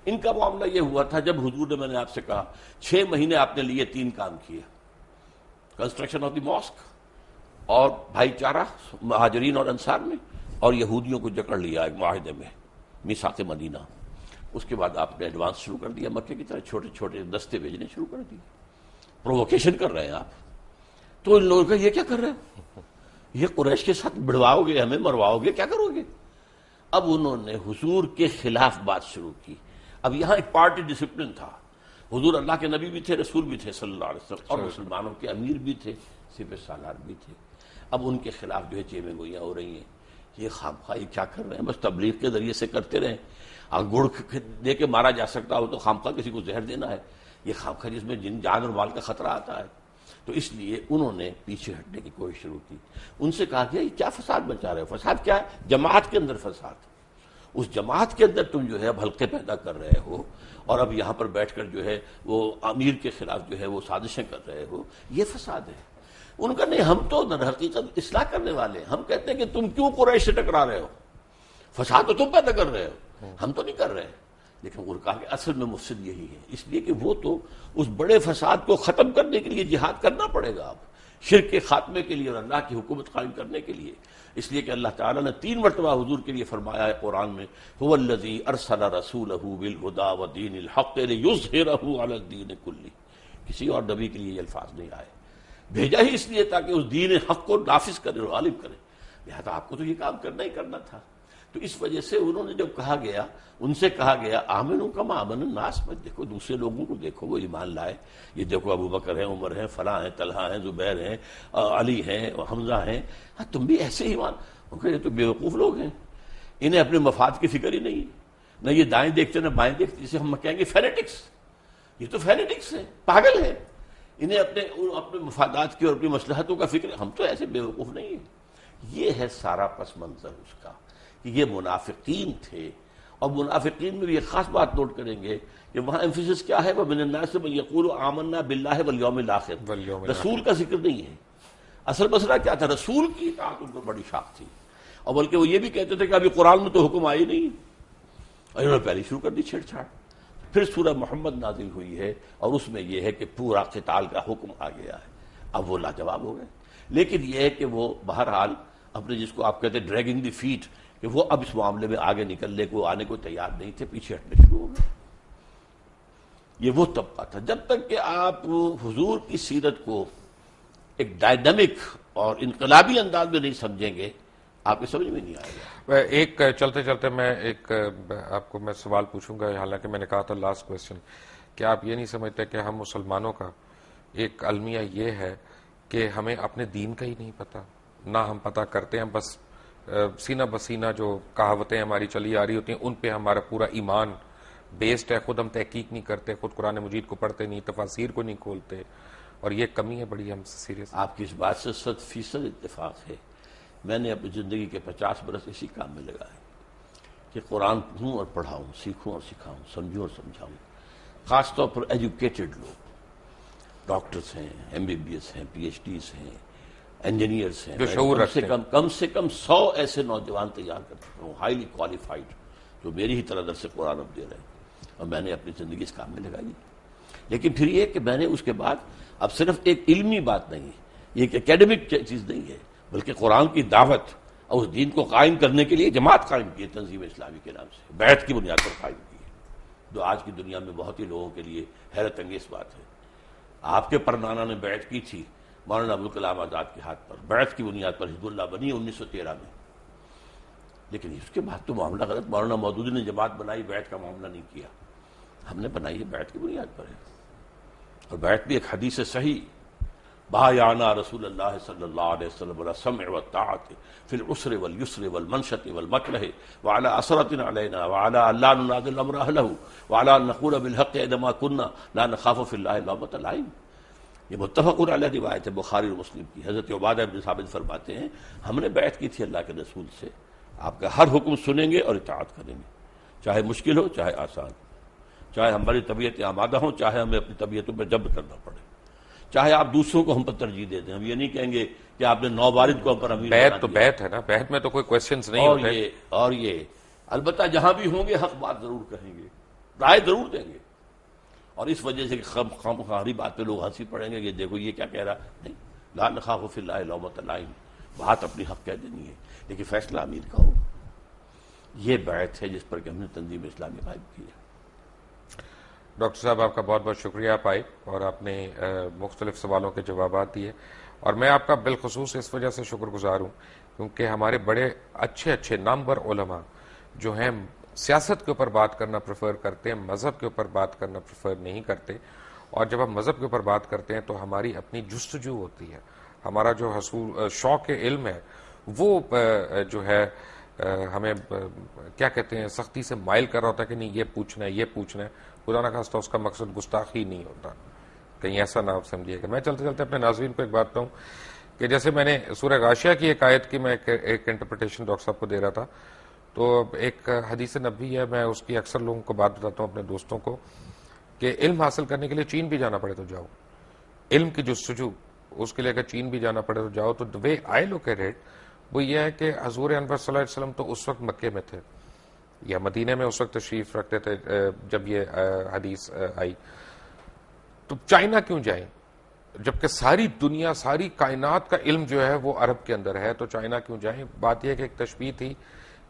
ان کا معاملہ یہ ہوا تھا جب حضور نے، میں نے آپ سے کہا 6 مہینے آپ نے لیے 3 کام کیے، کنسٹرکشن آف دی ماسک، اور بھائی چارہ مہاجرین اور انصار میں، اور یہودیوں کو جکڑ لیا ایک معاہدے میں، میثاق مدینہ۔ اس کے بعد آپ نے ایڈوانس شروع کر دیا، مکے کی طرح چھوٹے چھوٹے دستے بھیجنے شروع کر دیے، پرووکیشن کر رہے ہیں آپ۔ تو ان لوگوں کا یہ کیا کر رہے ہیں، یہ قریش کے ساتھ بڑھواؤ گے، ہمیں مرواؤ گے، کیا کرو گے؟ اب انہوں نے حضور کے خلاف بات شروع کی۔ اب یہاں ایک پارٹی ڈسپلن تھا، حضور اللہ کے نبی بھی تھے، رسول بھی تھے صلی اللہ علیہ وسلم، اور مسلمانوں کے امیر بھی تھے، سپہ سالار بھی تھے۔ اب ان کے خلاف جو ہے چیمیں گوئیاں ہو رہی ہیں، یہ خامخواہ یہ کیا کر رہے ہیں، بس تبلیغ کے ذریعے سے کرتے رہیں، گڑ دے کے مارا جا سکتا ہو تو خامخواہ کسی کو زہر دینا ہے، یہ خامخواہ جس میں جان اور مال کا خطرہ آتا ہے۔ تو اس لیے انہوں نے پیچھے ہٹنے کی کوشش شروع کی۔ ان سے کہا گیا یہ کیا فساد مچا رہے ہو؟ فساد کیا ہے؟ جماعت کے اندر فساد، اس جماعت کے اندر تم جو ہے اب حلقے پیدا کر رہے ہو، اور اب یہاں پر بیٹھ کر جو ہے وہ امیر کے خلاف جو ہے وہ سازشیں کر رہے ہو، یہ فساد ہے۔ ان کا نہیں، ہم تو در حقیقت اصلاح کرنے والے ہیں، ہم کہتے ہیں کہ تم کیوں قریش سے ٹکرا رہے ہو، فساد تو تم پیدا کر رہے ہو، ہم تو نہیں کر رہے۔ لیکن انہوں نے کہا کہ اصل میں مفسد یہی ہے، اس لیے کہ وہ تو اس بڑے فساد کو ختم کرنے کے لیے جہاد کرنا پڑے گا اب، شرک کے خاتمے کے لیے اور اللہ کی حکومت قائم کرنے کے لیے۔ اس لیے کہ اللہ تعالیٰ نے 3 مرتبہ حضور کے لیے فرمایا ہے قرآن میں، هو الذی ارسل رسولہ بالہدی ودین الحق لیظہرہ علی الدین کلہ، کسی اور نبی کے لیے یہ الفاظ نہیں آئے، بھیجا ہی اس لیے تاکہ اس دین حق کو نافذ کرے اور غالب کرے، لہذا آپ کو تو یہ کام کرنا ہی کرنا تھا۔ تو اس وجہ سے انہوں نے جب کہا گیا، ان سے کہا گیا آمنوا کما آمن الناس، میں دیکھو دوسرے لوگوں کو دیکھو وہ ایمان لائے، یہ دیکھو ابو بکر ہیں، عمر ہیں، فلاں ہیں، طلحہ ہیں، زبیر ہیں، علی ہیں، حمزہ ہیں، ہاں تم بھی ایسے ایمان۔ ان کہ یہ تو بیوقوف لوگ ہیں، انہیں اپنے مفاد کی فکر ہی نہیں، نہ یہ دائیں دیکھتے نہ بائیں دیکھتے، جسے ہم کہیں گے فینیٹکس، یہ تو فینیٹکس ہیں، پاگل ہیں، انہیں اپنے مفادات کی اور اپنی مصلحتوں کا فکر، ہم تو ایسے بیوقوف نہیں ہیں۔ یہ ہے سارا پس منظر اس کا، کہ یہ منافقین تھے، اور منافقین میں بھی ایک خاص بات نوٹ کریں گے کہ وہاں ایمفیسس کیا ہے، وَمِنَ النَّاسِ مَن يَقُولُ آمَنَّا بِاللَّهِ وَالْيَوْمِ الْآخِرِ، رسول کا ذکر نہیں ہے۔ اصل مسئلہ کیا تھا، رسول کی اطاعت ان کو بڑی شاق تھی، اور بلکہ وہ یہ بھی کہتے تھے کہ ابھی قرآن میں تو حکم آئی نہیں، اور انہوں نے پہلے شروع کر دی چھیڑ چھاڑ۔ پھر سورہ محمد نازل ہوئی ہے، اور اس میں یہ ہے کہ پورا قتال کا حکم آ گیا ہے، اب وہ لاجواب ہو گئے۔ لیکن یہ ہے کہ وہ بہرحال اپنے جس کو آپ کہتے ہیں ڈریگنگ دی فیٹ، کہ وہ اب اس معاملے میں آگے نکلنے کو آنے کو تیار نہیں تھے، پیچھے ہٹنے شروع ہو گئے۔ یہ وہ طبقہ تھا۔ جب تک کہ آپ حضور کی سیرت کو ایک ڈائنامک اور انقلابی انداز میں نہیں سمجھیں گے، آپ کی سمجھ میں نہیں آئے گا۔ ایک چلتے چلتے میں ایک آپ کو میں سوال پوچھوں گا، حالانکہ میں نے کہا تھا لاسٹ کویسچن، کہ آپ یہ نہیں سمجھتے کہ ہم مسلمانوں کا ایک المیہ یہ ہے کہ ہمیں اپنے دین کا ہی نہیں پتہ، نہ ہم پتہ کرتے ہیں، بس سینہ بسینہ جو کہاوتیں ہماری چلی آ رہی ہوتی ہیں ان پہ ہمارا پورا ایمان بیسڈ ہے، خود ہم تحقیق نہیں کرتے، خود قرآن مجید کو پڑھتے نہیں، تفاسیر کو نہیں کھولتے، اور یہ کمی ہے بڑی ہم سے سیریس۔ آپ کی اس بات سے 100% اتفاق ہے، میں نے اپنی زندگی کے 50 برس اسی کام میں لگائے کہ قرآن پڑھوں اور پڑھاؤں، سیکھوں اور سکھاؤں، سمجھوں اور سمجھاؤں. خاص طور پر ایجوکیٹڈ لوگ، ڈاکٹرز ہیں، MBBS ہیں، PhDs ہیں، انجینئرس ہیں، جو شعور رکھتے ہیں. کم سے کم 100 ایسے نوجوان تیار کر چکا ہوں، ہائیلی کوالیفائڈ، جو میری ہی طرح درس قرآن اب دے رہے ہیں، اور میں نے اپنی زندگی اس کام میں لگائی. لیکن پھر یہ کہ میں نے اس کے بعد اب صرف ایک علمی بات نہیں ہے، یہ ایک اکیڈمک چیز نہیں ہے، بلکہ قرآن کی دعوت اور اس دین کو قائم کرنے کے لیے جماعت قائم کی ہے تنظیم اسلامی کے نام سے، بیعت کی بنیاد پر قائم کی ہے، جو آج کی دنیا میں بہت ہی لوگوں کے لیے حیرت انگیز بات ہے. آپ کے پرنانا نے بیعت کی تھی مولانا ابوالکلام آزاد کے ہاتھ پر، بیعت کی بنیاد پر حزب اللہ بنی 1913 میں، لیکن اس کے بعد تو معاملہ غلط. مولانا مودودی نے جماعت بنائی، بیعت کا معاملہ نہیں کیا. ہم نے بنائی ہے بیعت کی بنیاد پر ہے، اور بیعت بھی ایک حدیث صحیح، بایعنا رسول اللہ صلی اللہ علیہ وسلم علی السمع والطاعۃ فی العسر والیسر والمنشط والمکرہ وعلی اثرۃ علینا وعلی الا ننازع الامر اہلہ وعلی ان نقول بالحق انما كنا لا نخاف فی اللہ لومۃ لائم. یہ متفق علیہ روایت ہے بخاری اور مسلم کی. حضرت عبادہ بن ثابت فرماتے ہیں ہم نے بیعت کی تھی اللہ کے رسول سے، آپ کا ہر حکم سنیں گے اور اطاعت کریں گے، چاہے مشکل ہو چاہے آسان، چاہے ہماری طبیعت آمادہ ہوں چاہے ہمیں اپنی طبیعتوں پہ جبر کرنا پڑے، چاہے آپ دوسروں کو ہم پر ترجیح دے دیں. ہم یہ نہیں کہیں گے کہ آپ نے 9 وارد کو ہم پر امیر بیعت تو بیعت ہے نا، بیعت میں تو کوئی کوشچنز نہیں ہوتے. اور یہ البتہ جہاں بھی ہوں گے حق بات ضرور کہیں گے، رائے ضرور دیں گے. اور اس وجہ سے خامخواہی بات پہ لوگ ہنسی پڑیں گے کہ دیکھو یہ کیا کہہ رہا. نہیں، لا نخاف فی اللہ لومۃ لائم، بات اپنی حق کہہ دینی ہے لیکن فیصلہ امیر کا ہو. یہ بیعت ہے جس پر کہ ہم نے تنظیم اسلامی قائم کی ہے. ڈاکٹر صاحب آپ کا بہت بہت شکریہ، آپ آئے اور آپ نے مختلف سوالوں کے جوابات دیے، اور میں آپ کا بالخصوص اس وجہ سے شکر گزار ہوں کیونکہ ہمارے بڑے اچھے نامور علماء جو ہیں سیاست کے اوپر بات کرنا پریفر کرتے ہیں، مذہب کے اوپر بات کرنا پریفر نہیں کرتے. اور جب ہم مذہب کے اوپر بات کرتے ہیں تو ہماری اپنی جستجو ہوتی ہے، ہمارا جو شوق علم ہے وہ جو ہے ہمیں کیا کہتے ہیں سختی سے مائل کر رہا ہوتا ہے کہ نہیں یہ پوچھنا ہے یہ پوچھنا ہے. خدا نہ خواستہ اس کا مقصد گستاخی نہیں ہوتا، کہیں ایسا نہ آپ سمجھیے گا. میں چلتے چلتے اپنے ناظرین کو ایک بات کہوں کہ جیسے میں نے سورہ غاشیہ کی ایک آیت کی میں ایک انٹرپریٹیشن ڈاکٹر صاحب کو دے رہا تھا، تو ایک حدیث نبوی ہے، میں اس کی اکثر لوگوں کو بات بتاتا ہوں اپنے دوستوں کو کہ علم حاصل کرنے کے لیے چین بھی جانا پڑے تو جاؤ، علم کی جستجو اس کے لیے اگر چین بھی جانا پڑے تو جاؤ. تو the way I look at it وہ یہ ہے کہ حضور انور صلی اللہ علیہ وسلم تو اس وقت مکے میں تھے یا مدینے میں اس وقت تشریف رکھتے تھے جب یہ حدیث آئی، تو چائنا کیوں جائیں جبکہ ساری دنیا ساری کائنات کا علم جو ہے وہ عرب کے اندر ہے، تو چائنا کیوں جائیں؟ بات یہ کہ ایک تشبیہ تھی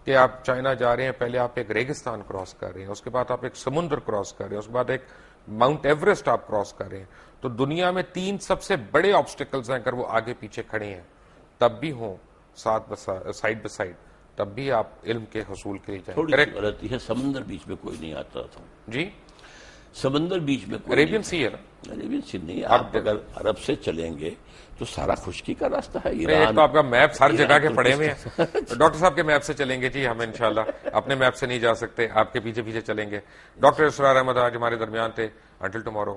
کہ آپ چائنا جا رہے ہیں، پہلے آپ ایک ریگستان کراس کر رہے ہیں، اس کے بعد آپ ایک سمندر کراس کر رہے ہیں، اس کے بعد ایک ماؤنٹ ایوریسٹ آپ کراس کر رہے ہیں. تو دنیا میں 3 سب سے بڑے آبسٹیکلز ہیں، اگر وہ آگے پیچھے کھڑے ہیں تب بھی ہوں سائڈ بائی سائڈ تب بھی آپ علم کے حصول کے لیے جائیں. تھوڑی سی غلطی ہے، سمندر بیچ میں کوئی نہیں آتا تھا. جی سمندر بیچ میں کوئی عربین سی ہے نا، عربین سی نہیں. آپ اگر عرب سے چلیں گے تو سارا خشکی کا راستہ ہے. ایک تو آپ کا میپ ہر جگہ کے پڑے ہوئے ہیں. ڈاکٹر صاحب کے میپ سے چلیں گے جی، ہم انشاءاللہ اپنے میپ سے نہیں جا سکتے، آپ کے پیچھے پیچھے چلیں گے. ڈاکٹر اسرار احمد آج ہمارے درمیان تھے. Until tomorrow.